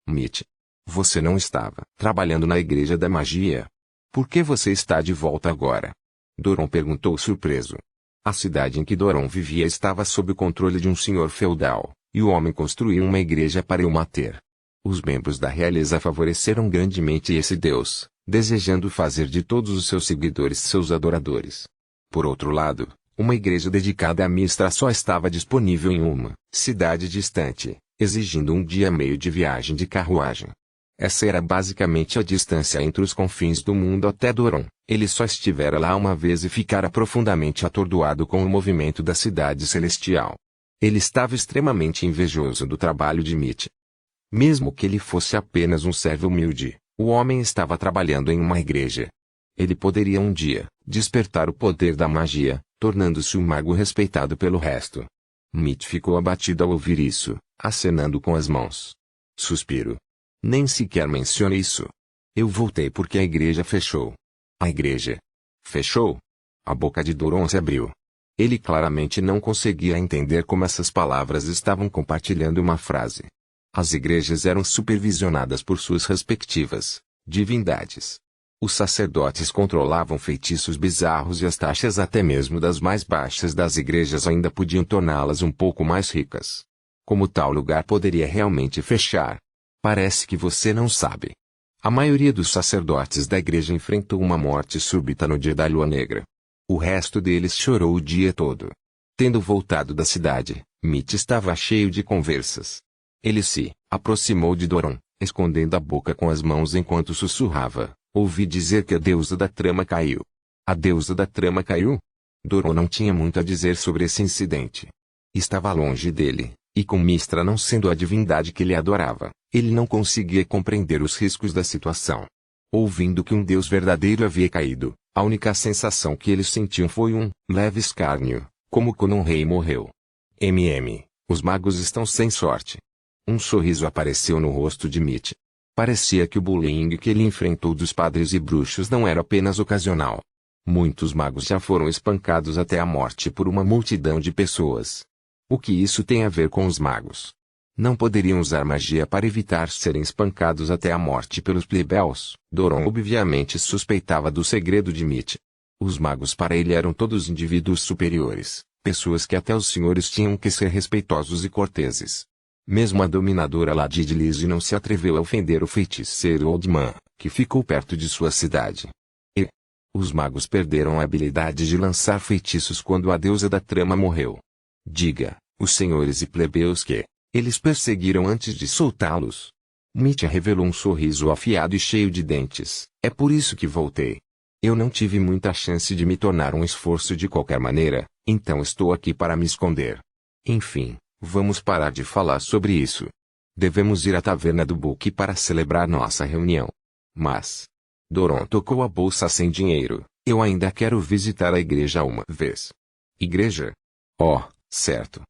Mitch. Você não estava trabalhando na igreja da magia? Por que você está de volta agora? Doron perguntou surpreso. A cidade em que Doron vivia estava sob o controle de um senhor feudal, e o homem construiu uma igreja para o manter. Os membros da realeza favoreceram grandemente esse deus, desejando fazer de todos os seus seguidores seus adoradores. Por outro lado, uma igreja dedicada a Mistra só estava disponível em uma cidade distante, exigindo um dia e meio de viagem de carruagem. Essa era basicamente a distância entre os confins do mundo até Doron. Ele só estivera lá uma vez e ficara profundamente atordoado com o movimento da cidade celestial. Ele estava extremamente invejoso do trabalho de Mitch. Mesmo que ele fosse apenas um servo humilde, o homem estava trabalhando em uma igreja. Ele poderia um dia despertar o poder da magia, tornando-se um mago respeitado pelo resto. Mitch ficou abatido ao ouvir isso, acenando com as mãos. Suspiro. Nem sequer mencione isso. Eu voltei porque a igreja fechou. A igreja fechou? A boca de Doron se abriu. Ele claramente não conseguia entender como essas palavras estavam compartilhando uma frase. As igrejas eram supervisionadas por suas respectivas divindades. Os sacerdotes controlavam feitiços bizarros e as taxas até mesmo das mais baixas das igrejas ainda podiam torná-las um pouco mais ricas. Como tal lugar poderia realmente fechar? Parece que você não sabe. A maioria dos sacerdotes da igreja enfrentou uma morte súbita no dia da lua negra. O resto deles chorou o dia todo. Tendo voltado da cidade, Mitch estava cheio de conversas. Ele se aproximou de Doron, escondendo a boca com as mãos enquanto sussurrava. Ouvi dizer que a deusa da trama caiu. A deusa da trama caiu? Doron não tinha muito a dizer sobre esse incidente. Estava longe dele, e com Mistra não sendo a divindade que ele adorava, ele não conseguia compreender os riscos da situação. Ouvindo que um deus verdadeiro havia caído, a única sensação que eles sentiam foi um leve escárnio, como quando um rei morreu. Os magos estão sem sorte. Um sorriso apareceu no rosto de Mitch. Parecia que o bullying que ele enfrentou dos padres e bruxos não era apenas ocasional. Muitos magos já foram espancados até a morte por uma multidão de pessoas. O que isso tem a ver com os magos? Não poderiam usar magia para evitar serem espancados até a morte pelos plebeus. Doron obviamente suspeitava do segredo de Mitch. Os magos para ele eram todos indivíduos superiores, pessoas que até os senhores tinham que ser respeitosos e corteses. Mesmo a dominadora Lady de Lizzie não se atreveu a ofender o feiticeiro Oldman, que ficou perto de sua cidade. E Os magos perderam a habilidade de lançar feitiços quando a deusa da trama morreu. Diga, os senhores e plebeus que eles perseguiram antes de soltá-los. Mitch revelou um sorriso afiado e cheio de dentes. É por isso que voltei. Eu não tive muita chance de me tornar um esforço de qualquer maneira, então estou aqui para me esconder. Enfim, vamos parar de falar sobre isso. Devemos ir à taverna do Book para celebrar nossa reunião. Mas Doron tocou a bolsa sem dinheiro. Eu ainda quero visitar a igreja uma vez. Igreja? Oh, certo.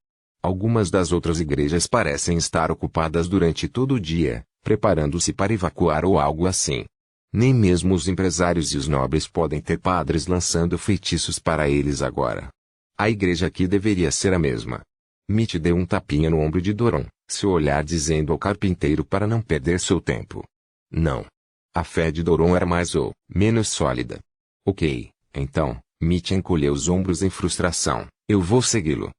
Algumas das outras igrejas parecem estar ocupadas durante todo o dia, preparando-se para evacuar ou algo assim. Nem mesmo os empresários e os nobres podem ter padres lançando feitiços para eles agora. A igreja aqui deveria ser a mesma. Mitch deu um tapinha no ombro de Doron, seu olhar dizendo ao carpinteiro para não perder seu tempo. Não. A fé de Doron era mais ou menos sólida. Ok, então, Mitch encolheu os ombros em frustração. Eu vou segui-lo.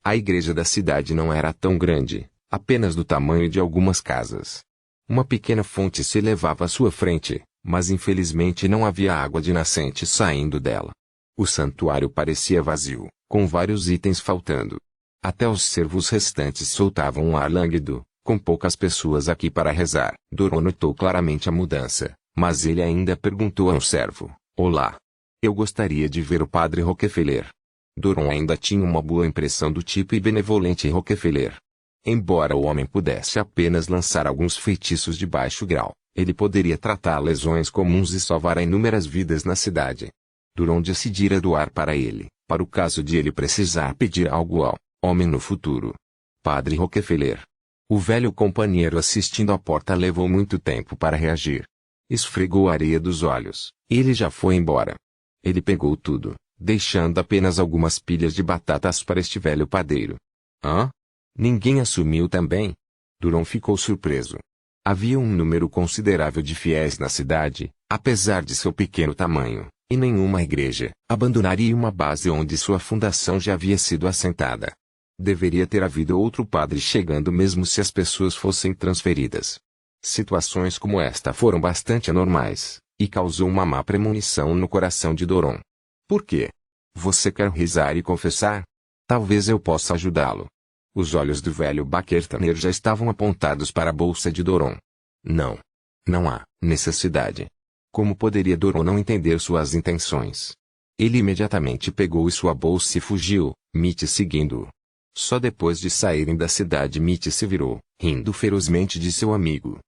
A igreja da cidade não era tão grande, apenas do tamanho de algumas casas. Uma pequena fonte se elevava à sua frente, mas infelizmente não havia água de nascente saindo dela. O santuário parecia vazio, com vários itens faltando. Até os servos restantes soltavam um ar lânguido, com poucas pessoas aqui para rezar. Doron notou claramente a mudança, mas ele ainda perguntou a um servo: Olá. Eu gostaria de ver o padre Rockefeller. Doron ainda tinha uma boa impressão do tipo e benevolente Rockefeller. Embora o homem pudesse apenas lançar alguns feitiços de baixo grau, ele poderia tratar lesões comuns e salvar inúmeras vidas na cidade. Doron decidira doar para ele, para o caso de ele precisar pedir algo ao homem no futuro. Padre Rockefeller. O velho companheiro assistindo à porta levou muito tempo para reagir. Esfregou a areia dos olhos. Ele já foi embora. Ele pegou tudo, deixando apenas algumas pilhas de batatas para este velho padeiro. Hã? Ninguém assumiu também? Doron ficou surpreso. Havia um número considerável de fiéis na cidade, apesar de seu pequeno tamanho, e nenhuma igreja abandonaria uma base onde sua fundação já havia sido assentada. Deveria ter havido outro padre chegando mesmo se as pessoas fossem transferidas. Situações como esta foram bastante anormais, e causou uma má premonição no coração de Doron. Por quê? Você quer rezar e confessar? Talvez eu possa ajudá-lo. Os olhos do velho Bakertaner já estavam apontados para a bolsa de Doron. Não. Não há necessidade. Como poderia Doron não entender suas intenções? Ele imediatamente pegou sua bolsa e fugiu, Mitch seguindo-o. Só depois de saírem da cidade Mitch se virou, rindo ferozmente de seu amigo.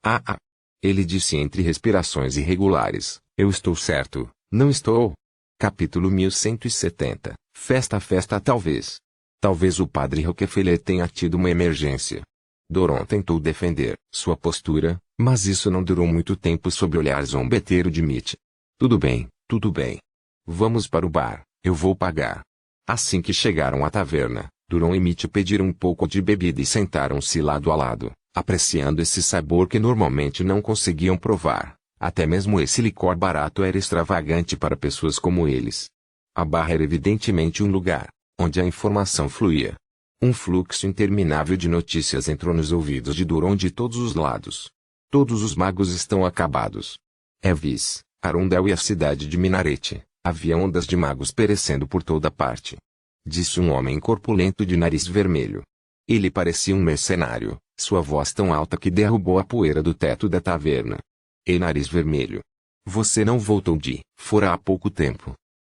Ah! Ele disse entre respirações irregulares, eu estou certo, não estou? Capítulo 1170, Festa talvez. Talvez o padre Rockefeller tenha tido uma emergência. Doron tentou defender sua postura, mas isso não durou muito tempo sob o olhar zombeteiro de Mitch. Tudo bem. Vamos para o bar, eu vou pagar. Assim que chegaram à taverna, Doron e Mitch pediram um pouco de bebida e sentaram-se lado a lado, apreciando esse sabor que normalmente não conseguiam provar. Até mesmo esse licor barato era extravagante para pessoas como eles. A barra era evidentemente um lugar onde a informação fluía. Um fluxo interminável de notícias entrou nos ouvidos de Doron de todos os lados. Todos os magos estão acabados. Evis, Arundel e a cidade de Minarete, havia ondas de magos perecendo por toda parte. Disse um homem corpulento de nariz vermelho. Ele parecia um mercenário, sua voz tão alta que derrubou a poeira do teto da taverna. Ei, nariz vermelho. Você não voltou de fora há pouco tempo.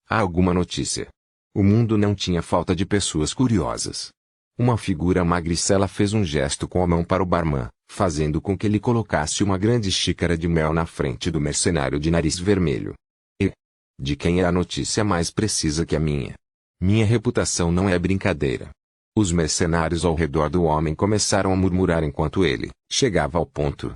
Há alguma notícia? O mundo não tinha falta de pessoas curiosas. Uma figura magricela fez um gesto com a mão para o barman, fazendo com que ele colocasse uma grande xícara de mel na frente do mercenário de nariz vermelho. E de quem é a notícia mais precisa que a minha? Minha reputação não é brincadeira. Os mercenários ao redor do homem começaram a murmurar enquanto ele chegava ao ponto.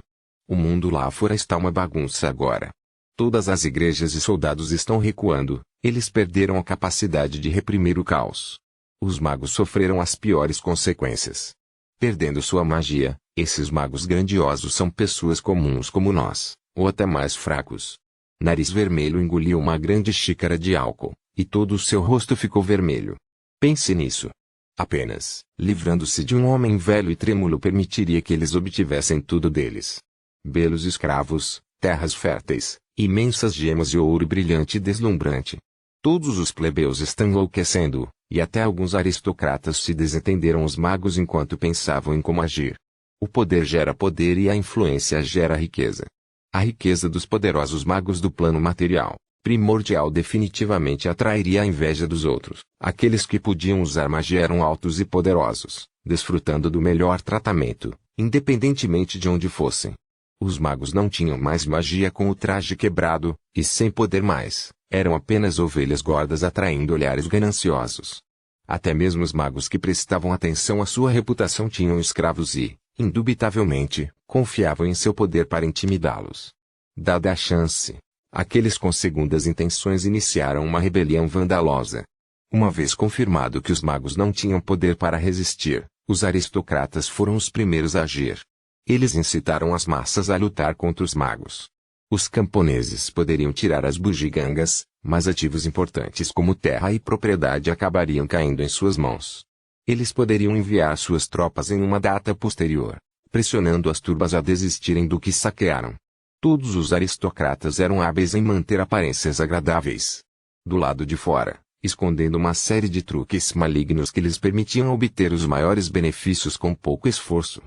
O mundo lá fora está uma bagunça agora. Todas as igrejas e soldados estão recuando, eles perderam a capacidade de reprimir o caos. Os magos sofreram as piores consequências. Perdendo sua magia, esses magos grandiosos são pessoas comuns como nós, ou até mais fracos. Nariz Vermelho engoliu uma grande xícara de álcool, e todo o seu rosto ficou vermelho. Pense nisso. Apenas, livrando-se de um homem velho e trêmulo permitiria que eles obtivessem tudo deles. Belos escravos, terras férteis, imensas gemas de ouro brilhante e deslumbrante. Todos os plebeus estão enlouquecendo, e até alguns aristocratas se desentenderam os magos enquanto pensavam em como agir. O poder gera poder e a influência gera riqueza. A riqueza dos poderosos magos do plano material, primordial, definitivamente atrairia a inveja dos outros. Aqueles que podiam usar magia eram altos e poderosos, desfrutando do melhor tratamento, independentemente de onde fossem. Os magos não tinham mais magia com o traje quebrado, e sem poder mais, eram apenas ovelhas gordas atraindo olhares gananciosos. Até mesmo os magos que prestavam atenção à sua reputação tinham escravos e, indubitavelmente, confiavam em seu poder para intimidá-los. Dada a chance, aqueles com segundas intenções iniciaram uma rebelião vandalosa. Uma vez confirmado que os magos não tinham poder para resistir, os aristocratas foram os primeiros a agir. Eles incitaram as massas a lutar contra os magos. Os camponeses poderiam tirar as bugigangas, mas ativos importantes como terra e propriedade acabariam caindo em suas mãos. Eles poderiam enviar suas tropas em uma data posterior, pressionando as turbas a desistirem do que saquearam. Todos os aristocratas eram hábeis em manter aparências agradáveis. Do lado de fora, escondendo uma série de truques malignos que lhes permitiam obter os maiores benefícios com pouco esforço.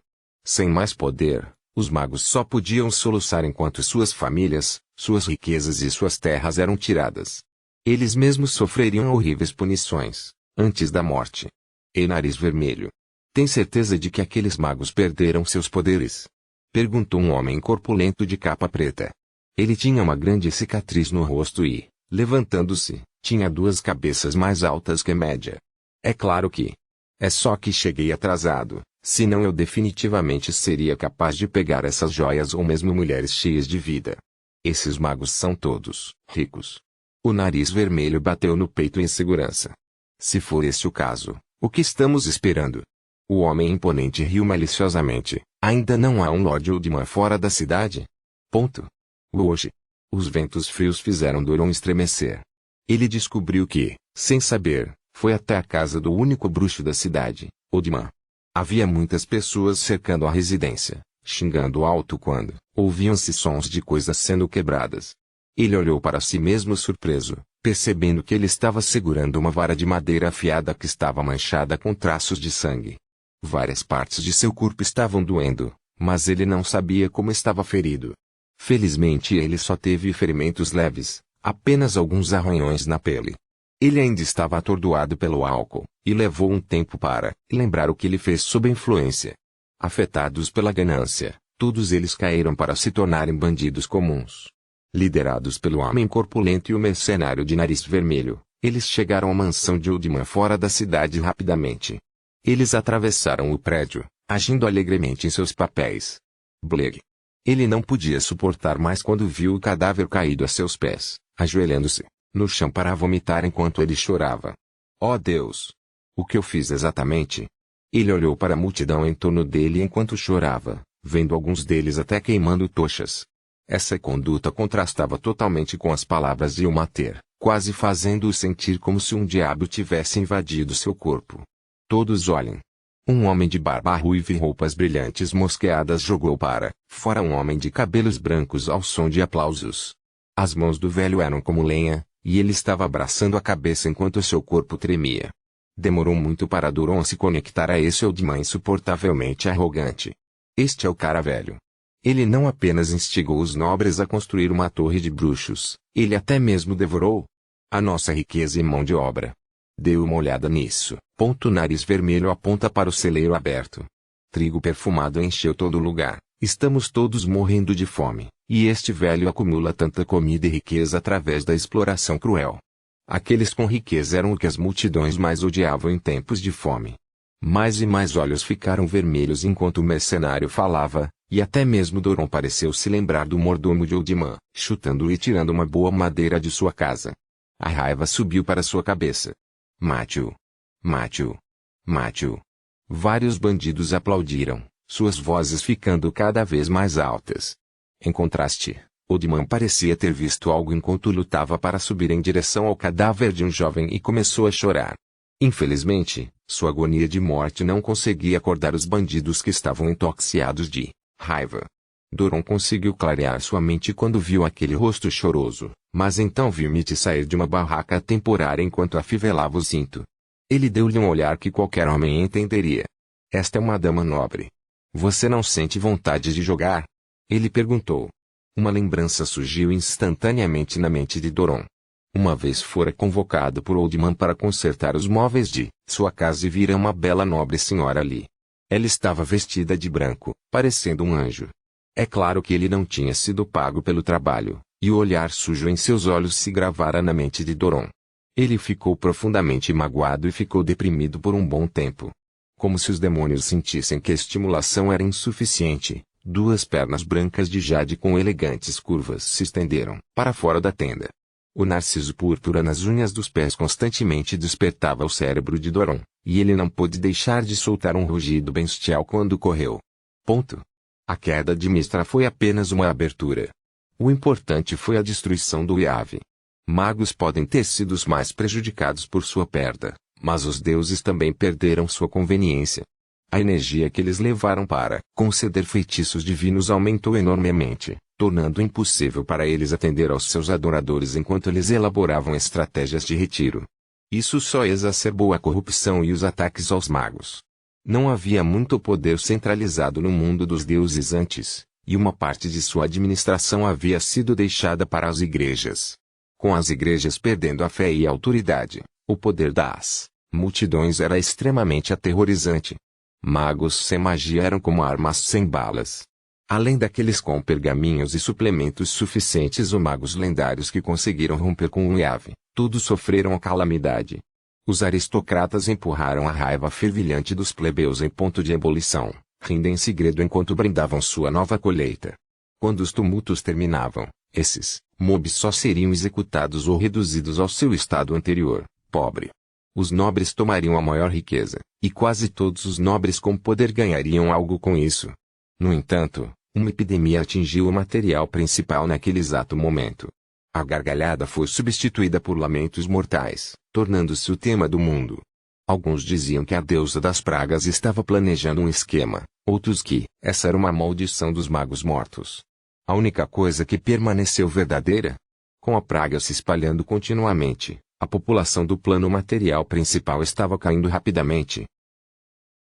Sem mais poder, os magos só podiam soluçar enquanto suas famílias, suas riquezas e suas terras eram tiradas. Eles mesmos sofreriam horríveis punições, antes da morte. E Nariz Vermelho. Tem certeza de que aqueles magos perderam seus poderes? Perguntou um homem corpulento de capa preta. Ele tinha uma grande cicatriz no rosto e, levantando-se, tinha duas cabeças mais altas que a média. É claro que. É só que cheguei atrasado. Senão eu definitivamente seria capaz de pegar essas joias ou mesmo mulheres cheias de vida. Esses magos são todos ricos. O Nariz Vermelho bateu no peito em segurança. Se for esse o caso, o que estamos esperando? O homem imponente riu maliciosamente. Ainda não há um Lord Oldman fora da cidade? Ponto. Hoje. Os ventos frios fizeram Doron estremecer. Ele descobriu que, sem saber, foi até a casa do único bruxo da cidade, Oldman. Havia muitas pessoas cercando a residência, xingando alto quando ouviam-se sons de coisas sendo quebradas. Ele olhou para si mesmo surpreso, percebendo que ele estava segurando uma vara de madeira afiada que estava manchada com traços de sangue. Várias partes de seu corpo estavam doendo, mas ele não sabia como estava ferido. Felizmente ele só teve ferimentos leves, apenas alguns arranhões na pele. Ele ainda estava atordoado pelo álcool, e levou um tempo para lembrar o que ele fez sob a influência. Afetados pela ganância, todos eles caíram para se tornarem bandidos comuns. Liderados pelo homem corpulento e o mercenário de Nariz Vermelho, eles chegaram à mansão de Oldman fora da cidade rapidamente. Eles atravessaram o prédio, agindo alegremente em seus papéis. Bleg. Ele não podia suportar mais quando viu o cadáver caído a seus pés, ajoelhando-se no chão para vomitar enquanto ele chorava. Oh Deus! O que eu fiz exatamente? Ele olhou para a multidão em torno dele enquanto chorava, vendo alguns deles até queimando tochas. Essa conduta contrastava totalmente com as palavras de Ilmater, quase fazendo-o sentir como se um diabo tivesse invadido seu corpo. Todos olhem. Um homem de barba ruiva e roupas brilhantes mosqueadas jogou para fora um homem de cabelos brancos ao som de aplausos. As mãos do velho eram como lenha, e ele estava abraçando a cabeça enquanto seu corpo tremia. Demorou muito para Doron se conectar a esse Oldman insuportavelmente arrogante. Este é o cara velho. Ele não apenas instigou os nobres a construir uma torre de bruxos, ele até mesmo devorou a nossa riqueza e mão de obra. Dê uma olhada nisso. Nariz Vermelho aponta para o celeiro aberto. Trigo perfumado encheu todo o lugar. Estamos todos morrendo de fome, e este velho acumula tanta comida e riqueza através da exploração cruel. Aqueles com riqueza eram o que as multidões mais odiavam em tempos de fome. Mais e mais olhos ficaram vermelhos enquanto o mercenário falava, e até mesmo Doron pareceu se lembrar do mordomo de Oldman, chutando e tirando uma boa madeira de sua casa. A raiva subiu para sua cabeça. Mate-o! Mate-o! Mate-o! Vários bandidos aplaudiram, suas vozes ficando cada vez mais altas. Em contraste, Oldman parecia ter visto algo enquanto lutava para subir em direção ao cadáver de um jovem e começou a chorar. Infelizmente, sua agonia de morte não conseguia acordar os bandidos que estavam intoxicados de raiva. Doron conseguiu clarear sua mente quando viu aquele rosto choroso, mas então viu Mitty sair de uma barraca temporária enquanto afivelava o cinto. Ele deu-lhe um olhar que qualquer homem entenderia. Esta é uma dama nobre. Você não sente vontade de jogar? Ele perguntou. Uma lembrança surgiu instantaneamente na mente de Doron. Uma vez fora convocado por Oldman para consertar os móveis de sua casa e vira uma bela nobre senhora ali. Ela estava vestida de branco, parecendo um anjo. É claro que ele não tinha sido pago pelo trabalho, e o olhar sujo em seus olhos se gravara na mente de Doron. Ele ficou profundamente magoado e ficou deprimido por um bom tempo. Como se os demônios sentissem que a estimulação era insuficiente, duas pernas brancas de jade com elegantes curvas se estenderam para fora da tenda. O narciso púrpura nas unhas dos pés constantemente despertava o cérebro de Doron, e ele não pôde deixar de soltar um rugido bestial quando correu. Ponto. A queda de Mistra foi apenas uma abertura. O importante foi a destruição do Yahvé. Magos podem ter sido os mais prejudicados por sua perda, mas os deuses também perderam sua conveniência. A energia que eles levaram para conceder feitiços divinos aumentou enormemente, tornando impossível para eles atender aos seus adoradores enquanto eles elaboravam estratégias de retiro. Isso só exacerbou a corrupção e os ataques aos magos. Não havia muito poder centralizado no mundo dos deuses antes, e uma parte de sua administração havia sido deixada para as igrejas. Com as igrejas perdendo a fé e a autoridade, o poder das multidões era extremamente aterrorizante. Magos sem magia eram como armas sem balas. Além daqueles com pergaminhos e suplementos suficientes, os magos lendários que conseguiram romper com o Yahvé, todos sofreram a calamidade. Os aristocratas empurraram a raiva fervilhante dos plebeus em ponto de ebulição, rindo em segredo enquanto brindavam sua nova colheita. Quando os tumultos terminavam, esses mobs só seriam executados ou reduzidos ao seu estado anterior, pobre. Os nobres tomariam a maior riqueza, e quase todos os nobres com poder ganhariam algo com isso. No entanto, uma epidemia atingiu o material principal naquele exato momento. A gargalhada foi substituída por lamentos mortais, tornando-se o tema do mundo. Alguns diziam que a deusa das pragas estava planejando um esquema, outros que essa era uma maldição dos magos mortos. A única coisa que permaneceu verdadeira? Com a praga se espalhando continuamente, a população do plano material principal estava caindo rapidamente,